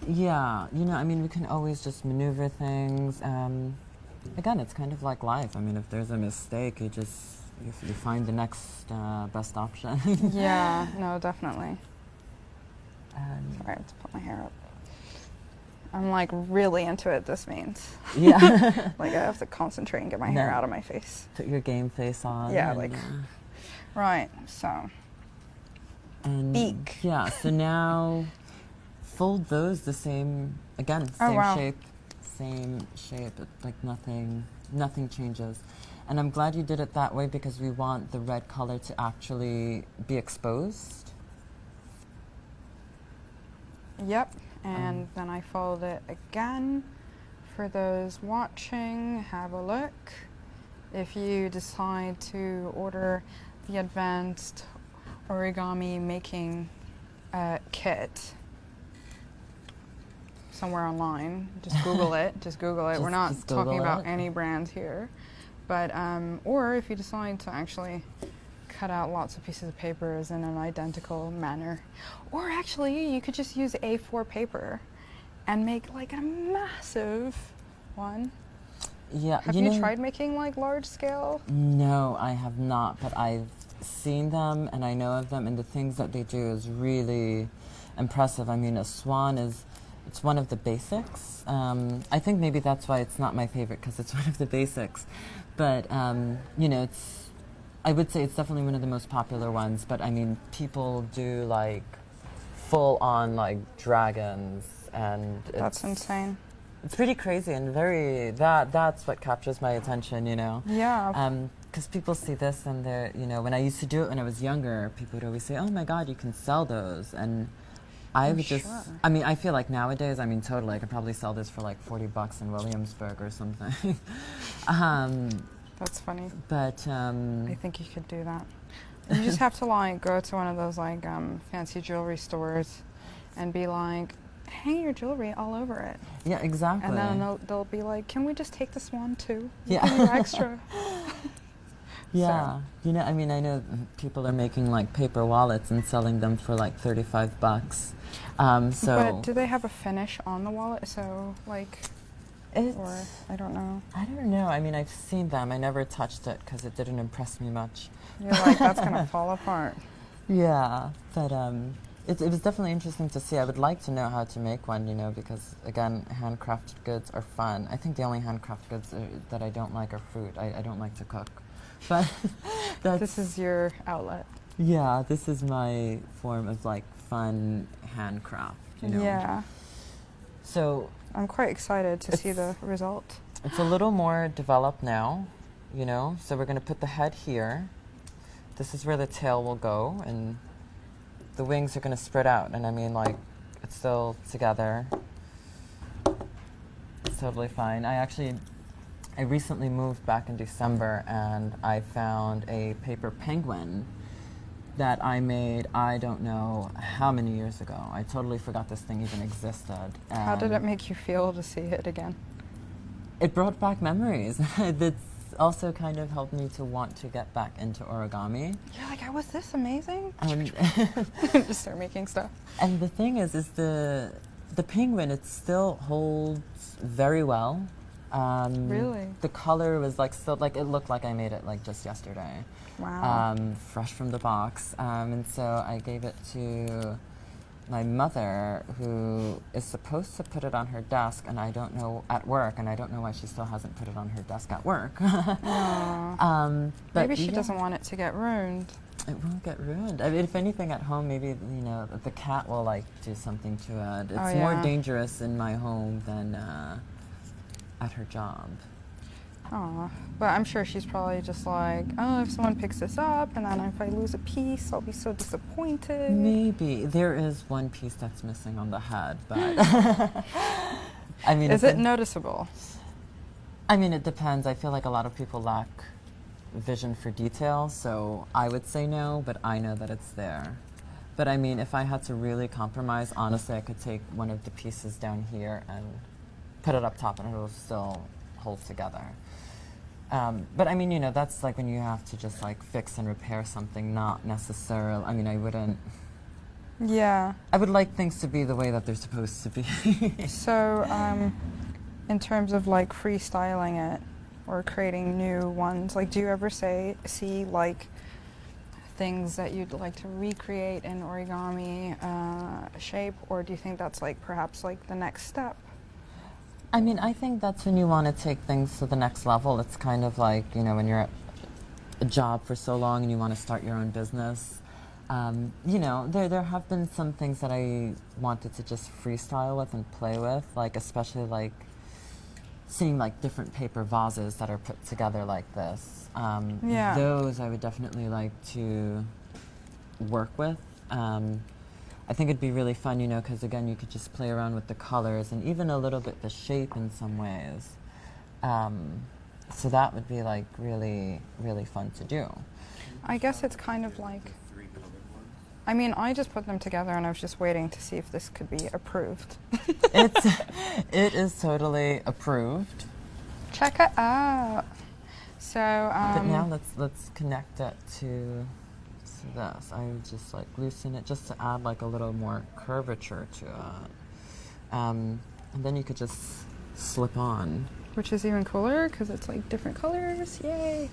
Yeah, you know, I mean, we can always just maneuver things. Again, it's kind of like life. I mean, if there's a mistake, you find the next best option. Yeah, no, definitely. Um, Sorry, I have to put my hair up. I'm like really into it, this means. yeah. Like I have to concentrate and get my hair No. out of my face. Put your game face on. Yeah, and, like- Right, so And beak. Yeah, so now fold those the same, again, Oh, same wow. shape, like nothing changes. And I'm glad you did it that way because we want the red color to actually be exposed. Yep, and then I fold it again. For those watching, have a look. If you decide to order the advanced origami making kit somewhere online, just Google it. Just Google it. We're not just talking Google about it. any brands here, but or if you decide to actually cut out lots of pieces of papers in an identical manner, or actually you could just use A4 paper and make like a massive one. Yeah, Have you tried making like large scale? No, I have not, but I've seen them and I know of them, and the things that they do is really impressive. I mean, a swan it's one of the basics. I think maybe that's why it's not my favorite, because it's one of the basics. But, I would say it's definitely one of the most popular ones, but I mean, people do like full on like dragons, and That's insane. It's pretty crazy and that's what captures my attention, Yeah. Because people see this and they're, when I used to do it when I was younger, people would always say, oh my God, you can sell those. And I would just, sure. I mean, I feel like nowadays, I mean, totally, I could probably sell this for like $40 in Williamsburg or something. That's funny. But, I think you could do that. You just have to like go to one of those like fancy jewelry stores and be like, hang your jewelry all over it. yeah, exactly. And then they'll be like, can we just take this one too? Yeah. Give you extra. Yeah, I mean, I know people are making like paper wallets and selling them for like $35. But do they have a finish on the wallet? So like, or I don't know. I don't know. I mean, I've seen them. I never touched it because it didn't impress me much. You're like, that's gonna fall apart. Yeah, but it was definitely interesting to see. I would like to know how to make one, because again, handcrafted goods are fun. I think the only handcrafted goods that I don't like are fruit. I don't like to cook. But This is your outlet. Yeah, this is my form of like fun handcraft, Yeah. So I'm quite excited to see the result. it's a little more developed now, So we're going to put the head here. This is where the tail will go, and the wings are going to spread out. And I mean, like, it's still together. It's totally fine. I recently moved back in December, and I found a paper penguin that I made, I don't know how many years ago. I totally forgot this thing even existed. How did it make you feel to see it again? It brought back memories. That's also kind of helped me to want to get back into origami. You're like, was this amazing? And, Just start making stuff. and the thing is the penguin, it still holds very well. Really? The color was like still like it looked like I made it like just yesterday. Wow. Fresh from the box. And so I gave it to my mother, who is supposed to put it on her desk, and I don't know at work, and I don't know why she still hasn't put it on her desk at work. Aw. But Maybe she yeah, doesn't want it to get ruined. It won't get ruined. I mean, if anything, at home, maybe the cat will like do something to it. It's more yeah. dangerous in my home than at her job. Aw. But I'm sure she's probably just like, oh, if someone picks this up and then if I lose a piece, I'll be so disappointed. Maybe. There is one piece that's missing on the head, but I mean, Is it noticeable? I mean, it depends. I feel like a lot of people lack vision for detail, so I would say no, but I know that it's there. But I mean, if I had to really compromise, honestly, I could take one of the pieces down here and put it up top and it'll still hold together. But I mean, that's like when you have to just like fix and repair something, not necessarily, I mean, I would like things to be the way that they're supposed to be. So, in terms of like freestyling it or creating new ones, like do you ever see like things that you'd like to recreate in origami shape, or do you think that's like perhaps like the next step? I mean, I think that's when you want to take things to the next level. It's kind of like, when you're at a job for so long and you want to start your own business. You know, there have been some things that I wanted to just freestyle with and play with, like especially like seeing like different paper vases that are put together like this. Yeah. Those I would definitely like to work with. I think it'd be really fun, you know, because again, you could just play around with the colors and even a little bit the shape in some ways. So that would be like really, really fun to do. I guess it's kind of like, The three colored ones. I mean, I just put them together and I was just waiting to see if this could be approved. It is totally approved. Check it out. So, But now let's connect it to this. I would just like loosen it just to add like a little more curvature to it. And then you could just slip on. which is even cooler because it's like different colors. Yay!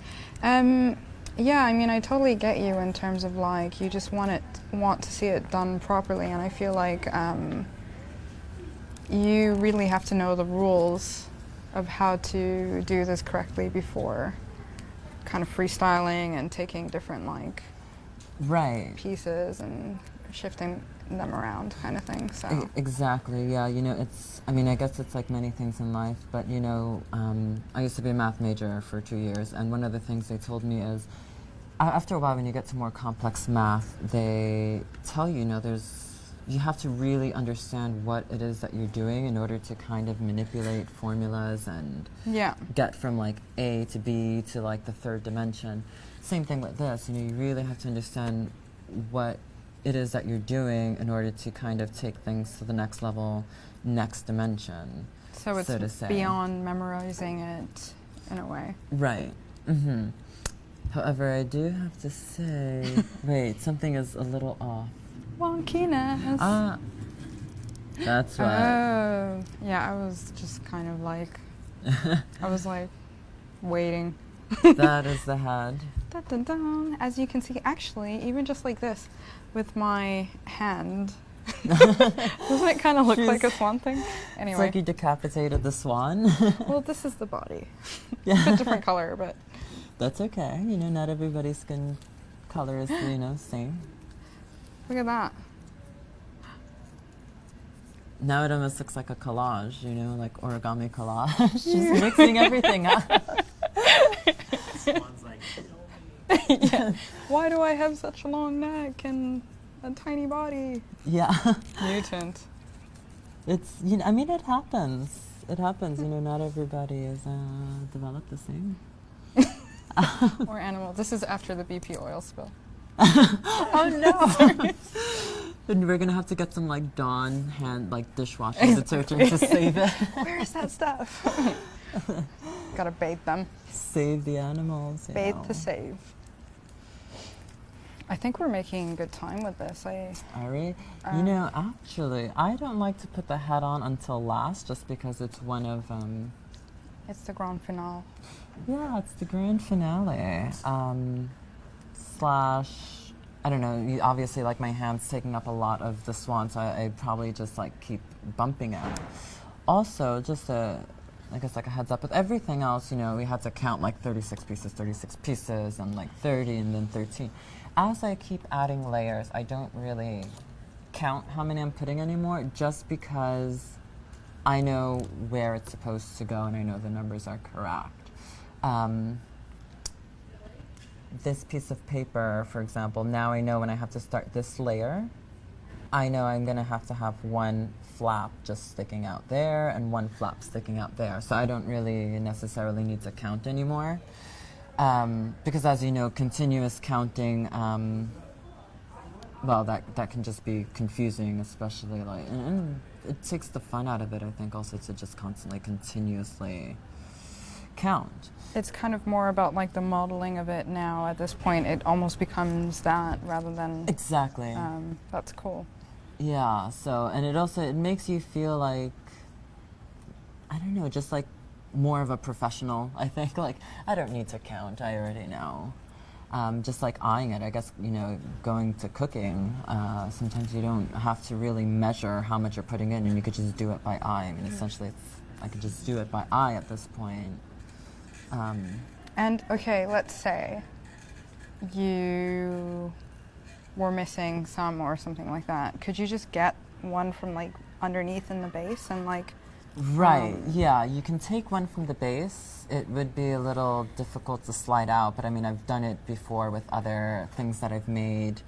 Yeah, I mean, I totally get you in terms of like you just want to see it done properly, and I feel like you really have to know the rules of how to do this correctly before kind of freestyling and taking different like Right. pieces and shifting them around kind of thing. So Exactly, yeah, you know, I mean, I guess it's like many things in life, but you know, I used to be a math major for 2 years, and one of the things they told me is, after a while when you get to more complex math, they tell you, you know, you have to really understand what it is that you're doing in order to kind of manipulate formulas and yeah, get from like A to B to like the third dimension. Same thing with this, you know, you really have to understand what it is that you're doing in order to kind of take things to the next level, next dimension. so it's so to say. beyond memorizing it in a way. Right. Mm-hmm. However, I do have to say, wait, something is a little off. Wonkiness. Ah, that's right. Oh, yeah, I was just kind of like, I was like waiting. That is the head. Dun, dun, dun. As you can see, actually, even just like this, with my hand, doesn't it kind of look like a swan thing? It's Anyway, like you decapitated the swan. well, this is the body. Yeah. It's a different color, but That's okay. You know, not everybody's skin color is, you know, same. look at that. Now it almost looks like a collage, you know, like origami collage. Just mixing everything up. Swan's like, Yeah. Why do I have such a long neck and a tiny body? Yeah. Mutant. It's, you know, I mean, it happens. It happens, you know, not everybody is developed the same. Or animal. This is after the BP oil spill. Oh no! Then we're gonna have to get some like Dawn hand, like dishwashing detergent to save it. Where's that stuff? Gotta bathe them. Save the animals. You Bathe know. to save. I think we're making good time with this. Are we? You know, actually, I don't like to put the head on until last, just because it's one of It's the grand finale. yeah, it's the grand finale. Slash, I don't know. Obviously, like my hand's taking up a lot of the swan, so I probably just like keep bumping it. Also, just I guess like a heads up with everything else, you know, we had to count like 36 pieces, and like 30, and then 13. As I keep adding layers, I don't really count how many I'm putting anymore, just because I know where it's supposed to go and I know the numbers are correct. This piece of paper, for example, now I know when I have to start this layer, I know I'm going to have one flap just sticking out there and one flap sticking out there. So I don't really necessarily need to count anymore. Because as you know, continuous counting, well, that can just be confusing, especially like, and it takes the fun out of it, I think, also to just constantly, continuously count. It's kind of more about like the modeling of it now. At this point, it almost becomes that rather than. Exactly. That's cool. Yeah, so, and it makes you feel like, I don't know, just like more of a professional, I think. Like, I don't need to count, I already know. Just like eyeing it, I guess, you know, going to cooking, sometimes you don't have to really measure how much you're putting in, and you could just do it by eye. I mean, essentially, I could just do it by eye at this point. And okay, let's say you we're missing some or something like that. Could you just get one from like underneath in the base and like? Right, yeah, you can take one from the base. It would be a little difficult to slide out, but I mean, I've done it before with other things that I've made.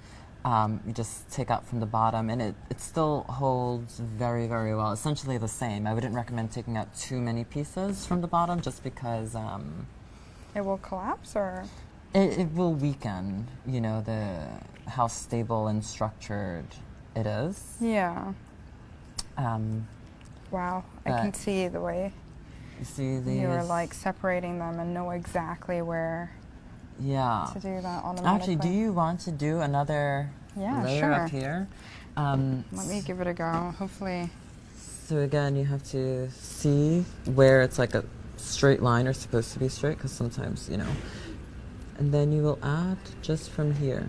You just take out from the bottom, and it still holds very, very well. Essentially the same. I wouldn't recommend taking out too many pieces from the bottom just because It will collapse, or? it will weaken, you know, how stable and structured it is. Yeah. Wow, I can but see the way You see these? you were like separating them and know exactly where Yeah. to do that automatically. Actually, do you want to do another layer sure. up here? Let me give it a go. Hopefully. So again, you have to see where it's like a straight line or supposed to be straight, because sometimes, you know. And then you will add just from here.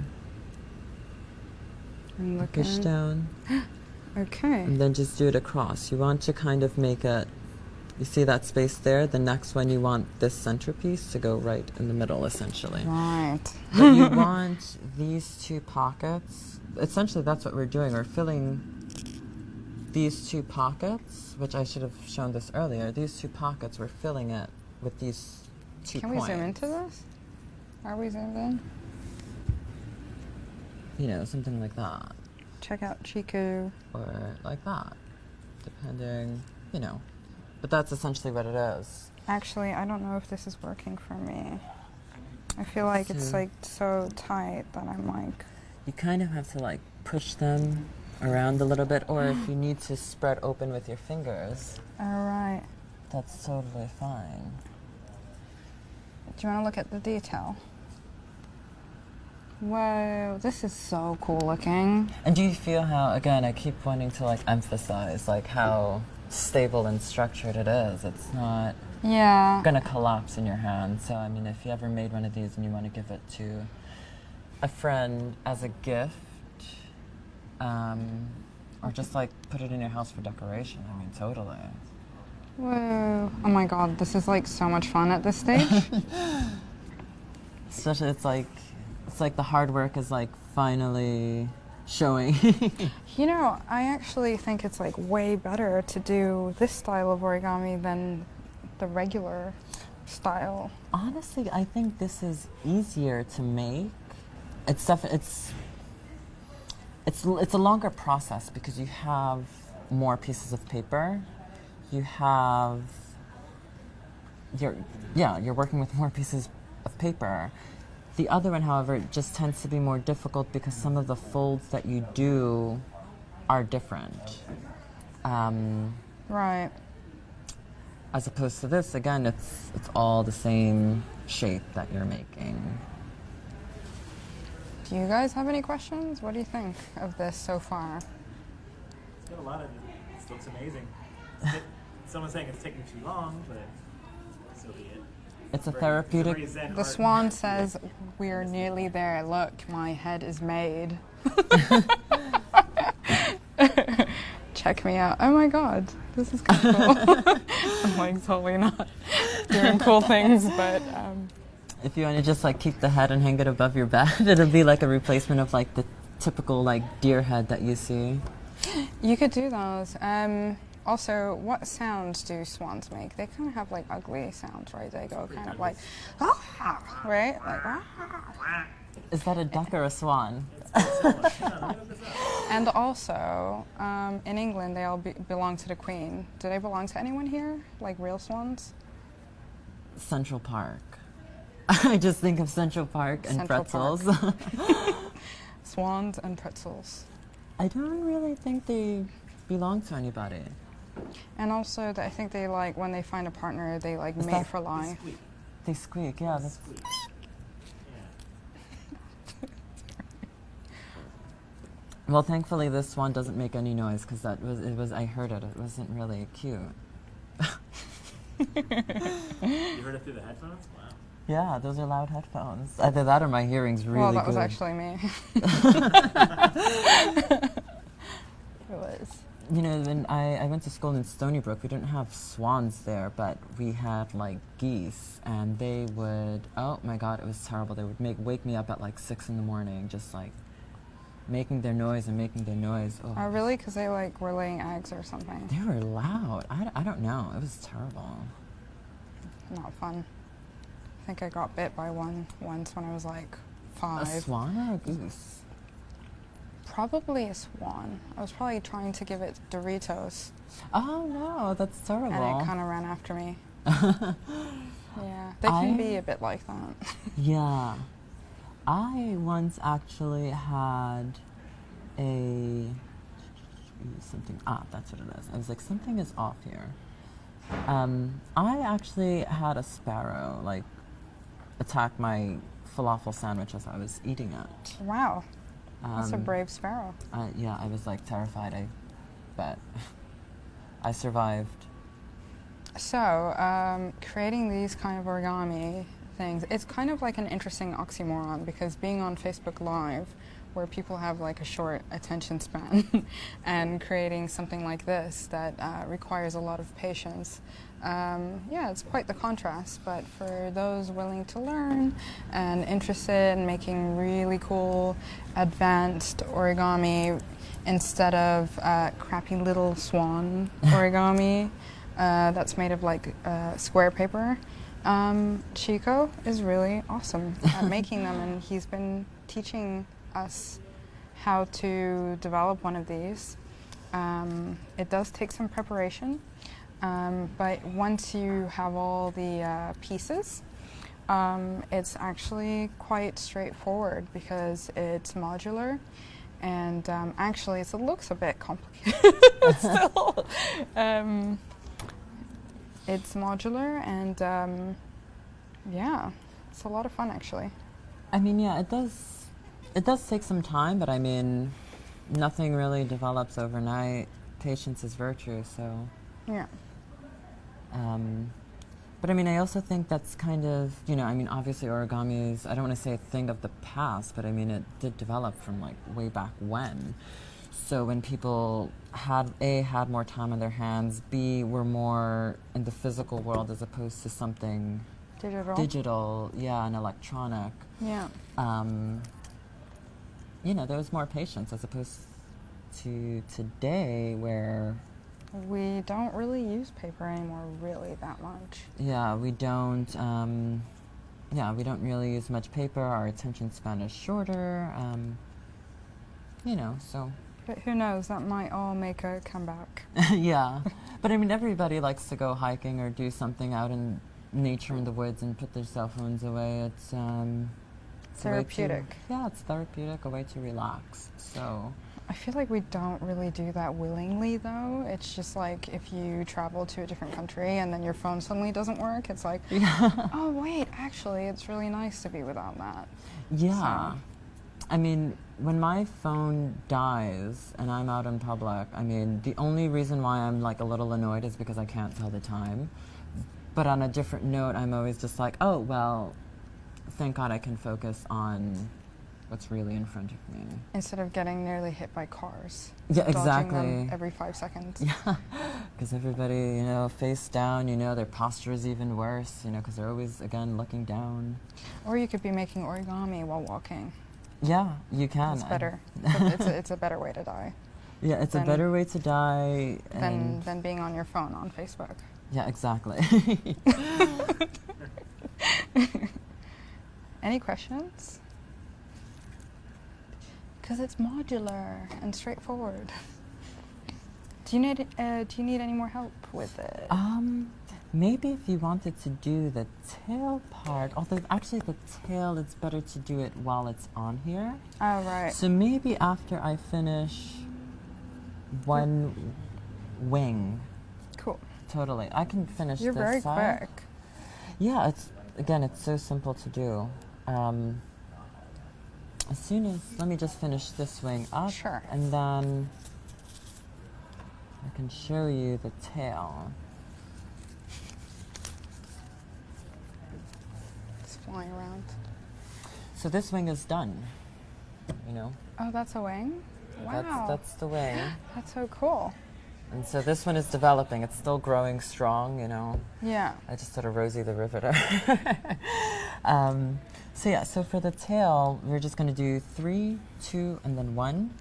I'm looking. Push down. Okay. And then just do it across. You want to kind of make it, you see that space there? The next one, you want this centerpiece to go right in the middle, essentially. Right. But you want these two pockets. Essentially, that's what we're doing. We're filling these two pockets, which I should have shown this earlier. These two pockets, we're filling it with these 2 Can points. we zoom into this? Are we zoomed in? You know, something like that. Check out Chiku. Or like that, depending, you know. But that's essentially what it is. Actually, I don't know if this is working for me. I feel like it's So- like so tight that I'm like, You kind of have to like push them around a little bit, or if you need to spread open with your fingers, all right. that's totally fine. Do you want to look at the detail? Whoa, this is so cool looking. And do you feel how, again, I keep wanting to like emphasize like how stable and structured it is. It's not Yeah. gonna collapse in your hand. So I mean, if you ever made one of these and you want to give it to a friend as a gift, or just like put it in your house for decoration, I mean, totally. Whoa. Oh my god, this is like so much fun at this stage. Especially, it's like the hard work is like finally showing. You know, I actually think it's like way better to do this style of origami than the regular style. Honestly, I think this is easier to make. It's a longer process because you have more pieces of paper. You're working with more pieces of paper. The other one, however, just tends to be more difficult because some of the folds that you do are different. Right. As opposed to this, again, it's all the same shape that you're making. Do you guys have any questions? What do you think of this so far? It's got a lot of it. This looks amazing. Someone's saying it's taking too long, but so be it. It's a Very therapeutic. zen The art. swan says, "We're nearly there. Look, my head is made." Check me out. Oh my god, this is kind of cool. I'm like totally not doing cool things, but If you want to just like keep the head and hang it above your bed, it'll be like a replacement of like the typical like deer head that you see. you could do those. Also, what sounds do swans make? They kind of have like ugly sounds, right? They go kind of like, ah, right? Like, ah. Is that a duck or a swan? And also, in England, they all belong to the Queen. Do they belong to anyone here? Like real swans? Central Park. I just think of Central Park and Central pretzels. Swans and pretzels. I don't really think they belong to anybody. And also, I think they like, when they find a partner, they like Is mate that- for life. Squeak. They squeak, yeah. That's, Squeak. Yeah. well, thankfully this one doesn't make any noise because I heard it. It wasn't really cute. You heard it through the headphones? Wow. Yeah, those are loud headphones. Either that or my hearing's really Well, that good. was actually me. It was. You know, when I went to school in Stony Brook, we didn't have swans there, but we had like geese, and they would, oh my god, it was terrible. They would wake me up at like 6 in the morning, just like making their noise and making their noise. Oh, Oh, really? Because they like were laying eggs or something. they were loud. I don't know. It was terrible. Not fun. I think I got bit by one once when I was like 5. A swan or a goose? Probably a swan. I was probably trying to give it Doritos, Oh no, that's terrible. and it kind of ran after me. Yeah, they can be a bit like that. Yeah. I once actually had something. That's what it is. I was like, something is off here. I actually had a sparrow like attack my falafel sandwich as I was eating it. Wow, that's a brave sparrow. Yeah, I was like terrified. But I survived. So, creating these kind of origami things, it's kind of like an interesting oxymoron because being on Facebook Live, where people have like a short attention span, and creating something like this that requires a lot of patience, yeah, it's quite the contrast. But for those willing to learn and interested in making really cool, advanced origami instead of crappy little swan origami, that's made of like square paper. Chico is really awesome at making them, and he's been teaching us how to develop one of these. It does take some preparation, but once you have all the pieces, it's actually quite straightforward because it's modular. And actually, it looks a bit complicated still. It's modular, and yeah, it's a lot of fun actually. I mean, yeah, it does. It does take some time, but I mean, nothing really develops overnight. Patience is virtue, so. Yeah. But I mean, I also think that's kind of, you know, I mean, obviously origami is, I don't want to say a thing of the past, but I mean, it did develop from like way back when. So when people had more time on their hands, B, were more in the physical world as opposed to something digital, yeah, and electronic. Yeah. You know, there was more patience as opposed to today where We don't really use paper anymore really that much. yeah, we don't really use much paper. Our attention span is shorter. You know, so But who knows, that might all make a comeback. yeah. But I mean, everybody likes to go hiking or do something out in nature in the woods and put their cell phones away. It's a way Therapeutic. yeah, it's therapeutic, a way to relax. So I feel like we don't really do that willingly though. It's just like if you travel to a different country and then your phone suddenly doesn't work, it's like, oh wait, actually it's really nice to be without that. yeah. So. I mean, when my phone dies and I'm out in public, I mean, the only reason why I'm like a little annoyed is because I can't tell the time. But on a different note, I'm always just like, oh, well, thank God I can focus on what's really in front of me. Instead of getting nearly hit by cars. Yeah, Dodging exactly. them every 5 seconds. Yeah, because everybody, you know, face down, you know, their posture is even worse, you know, because they're always, again, looking down. Or you could be making origami while walking. Yeah, you can. It's better. It's a better way to die Yeah, it's a better way to die. than being on your phone on Facebook. Yeah, exactly. Any questions? Because it's modular and straightforward. Do you need any more help with it? Maybe if you wanted to do the tail part, although actually the tail, it's better to do it while it's on here. Oh, right. So maybe after I finish one wing. Cool. Totally. I can finish You're this very side. quick. Yeah, it's so simple to do. As soon as, let me just finish this wing up. Sure. And then I can show you the tail. It's flying around. So this wing is done, you know. Oh, that's a wing? Wow. That's the wing. That's so cool. And so this one is developing. It's still growing strong, you know. Yeah. I just had a Rosie the Riveter. So So yeah, so for the tail, we're just going to do 3, 2, and then 1.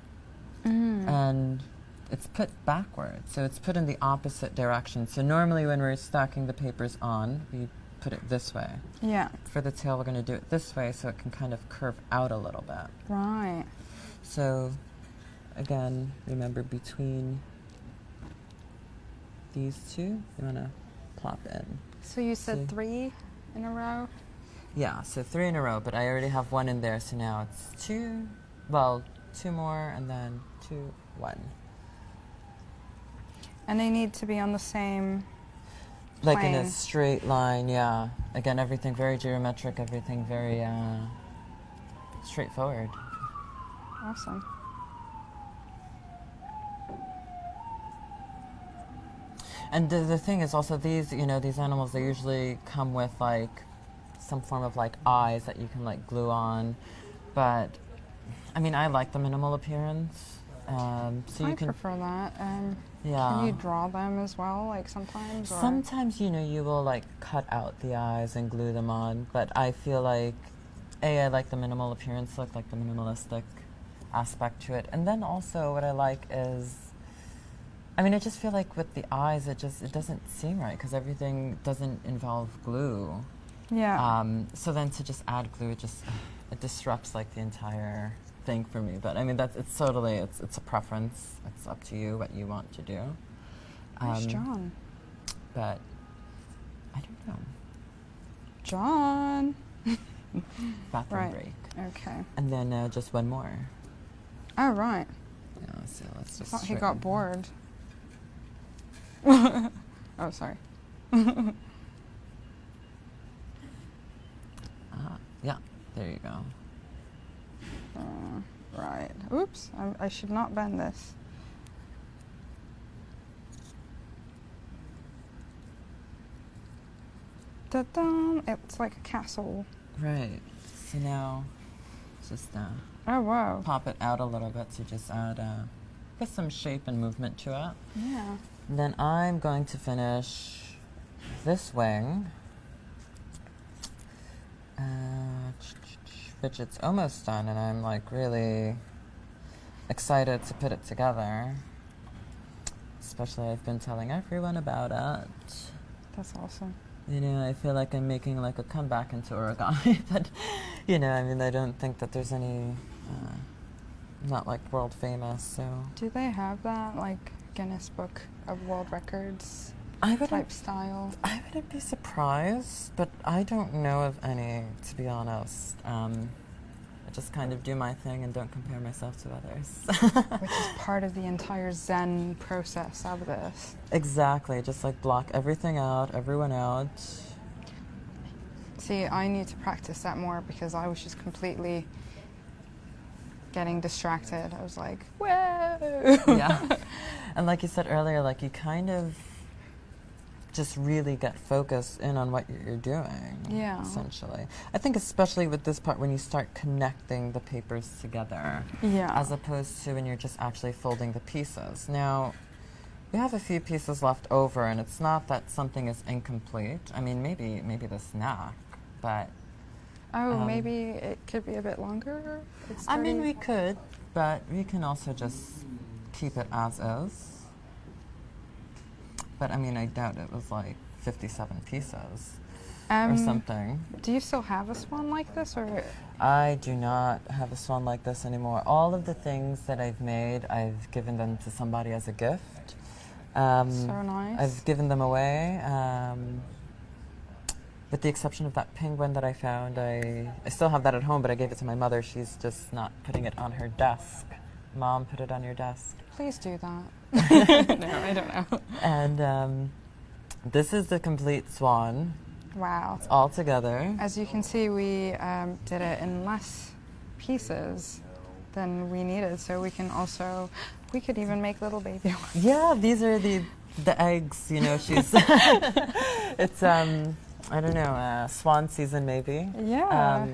And it's put backwards, so it's put in the opposite direction. So normally when we're stacking the papers on, we put it this way. Yeah. For the tail, we're going to do it this way so it can kind of curve out a little bit. Right. So again, remember between these two, you want to plop in. So you said So- 3 in a row? Yeah, so 3 in a row, but I already have 1 in there, so now it's 2, well, 2 more, and then 2, 1. And they need to be on the same Like in a plane. straight line, yeah. Again, everything very geometric, everything very straightforward. Awesome. And the thing is also these, you know, these animals, they usually come with like some form of like eyes that you can like glue on. But I mean, I like the minimal appearance. So I you can, prefer that. yeah. Can you draw them as well, like sometimes? Or? Sometimes, you know, you will like cut out the eyes and glue them on, but I feel like, I like the minimal appearance look, like the minimalistic aspect to it. And then also what I like is, I mean, I just feel like with the eyes, it doesn't seem right because everything doesn't involve glue. Yeah. So then to just add glue, it disrupts like the entire thing for me. But I mean, it's totally, it's a preference. It's up to you what you want to do. Where's John? But I don't know. John. Bathroom Right. break. Okay. And then just one more. Oh, right. Yeah, so let's I just. thought he straighten got him. bored. Oh, sorry. Yeah, there you go. Right. Oops. I should not bend this. Da-dum. It's like a castle. Right. So now, just Oh, wow. pop it out a little bit to just add get some shape and movement to it. Yeah. And then I'm going to finish this wing, which it's almost done, and I'm like really excited to put it together. Especially, I've been telling everyone about it. That's awesome. You know, I feel like I'm making like a comeback into origami, but you know, I mean, I don't think that there's any, not like world famous, so. Do they have that, like, Guinness Book of World Records I type style? I wouldn't be surprised, but I don't know of any, to be honest. I just kind of do my thing and don't compare myself to others. Which is part of the entire Zen process of this. Exactly, just like block everything out, everyone out. See, I need to practice that more because I was just completely getting distracted. I was like, whoa! Yeah. And like you said earlier, like you kind of just really get focused in on what you're doing. Yeah. Essentially. I think especially with this part when you start connecting the papers together. Yeah. As opposed to when you're just actually folding the pieces. Now, we have a few pieces left over, and it's not that something is incomplete. I mean, maybe the snack, but Oh, maybe it could be a bit longer? It's I mean, 30 we could, but we can also just keep it as is. But I mean, I doubt it was like 57 pieces or something. Do you still have a swan like this, or? I do not have a swan like this anymore. All of the things that I've made, I've given them to somebody as a gift. So nice. I've given them away. With the exception of that penguin that I found, I still have that at home, but I gave it to my mother. She's just not putting it on her desk. Mom, put it on your desk. Please do that. No, I don't know. And this is the complete swan. Wow. All together. As you can see, we did it in less pieces than we needed, so we could even make little baby ones. Yeah, these are the eggs, you know, she's, it's, I don't know, swan season maybe. Yeah,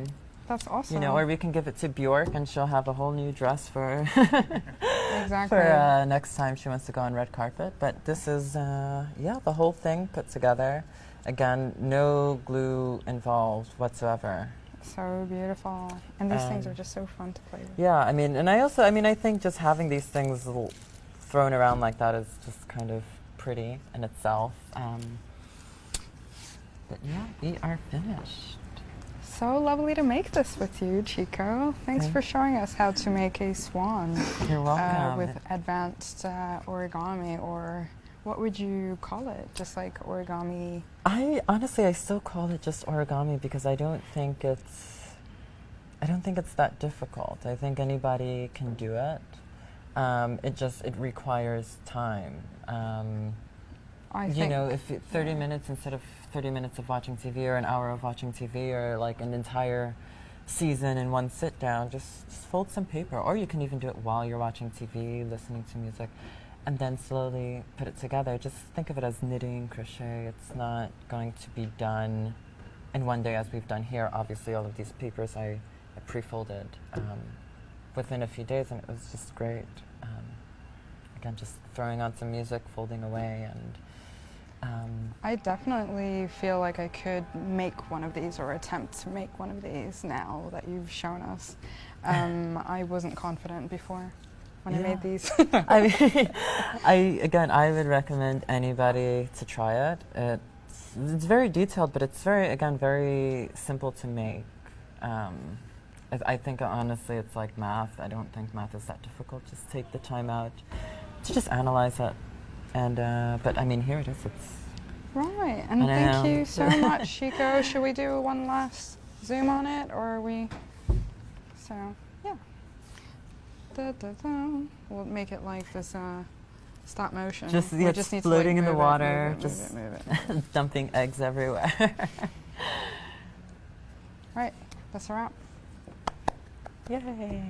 that's awesome. You know, or we can give it to Bjork and she'll have a whole new dress for, Exactly. for next time she wants to go on red carpet. But this is, yeah, the whole thing put together. Again, no glue involved whatsoever. So beautiful. And these things are just so fun to play with. Yeah, I mean, and I also, I mean, I think just having these things thrown around like that is just kind of pretty in itself. But yeah, we are finished. So lovely to make this with you, Chico. Thanks for showing us how to make a swan. You're welcome. With advanced origami, or what would you call it? Just like origami? I honestly, I still call it just origami because I don't think it's that difficult. I think anybody can do it. It requires time. You know, if 30 minutes instead of 30 minutes of watching TV, or an hour of watching TV, or like an entire season in one sit down, just fold some paper. Or you can even do it while you're watching TV, listening to music, and then slowly put it together. Just think of it as knitting, crochet. It's not going to be done in one day as we've done here. Obviously, all of these papers I pre-folded within a few days, and it was just great. Again, just throwing on some music, folding away, and I definitely feel like I could make one of these, or attempt to make one of these now that you've shown us. I wasn't confident before when I made these. I mean, I would recommend anybody to try it. It's very detailed, but it's very simple to make. I think honestly it's like math. I don't think math is that difficult. Just take the time out to just analyze it. And but I mean, here it is. It's right. And thank you so much, Chico. Should we do one last zoom on it, or are we? So yeah. Da, da, da. We'll make it like this stop motion. Just, we just need floating to in the water, move it. dumping eggs everywhere. Right. That's a wrap. Yay.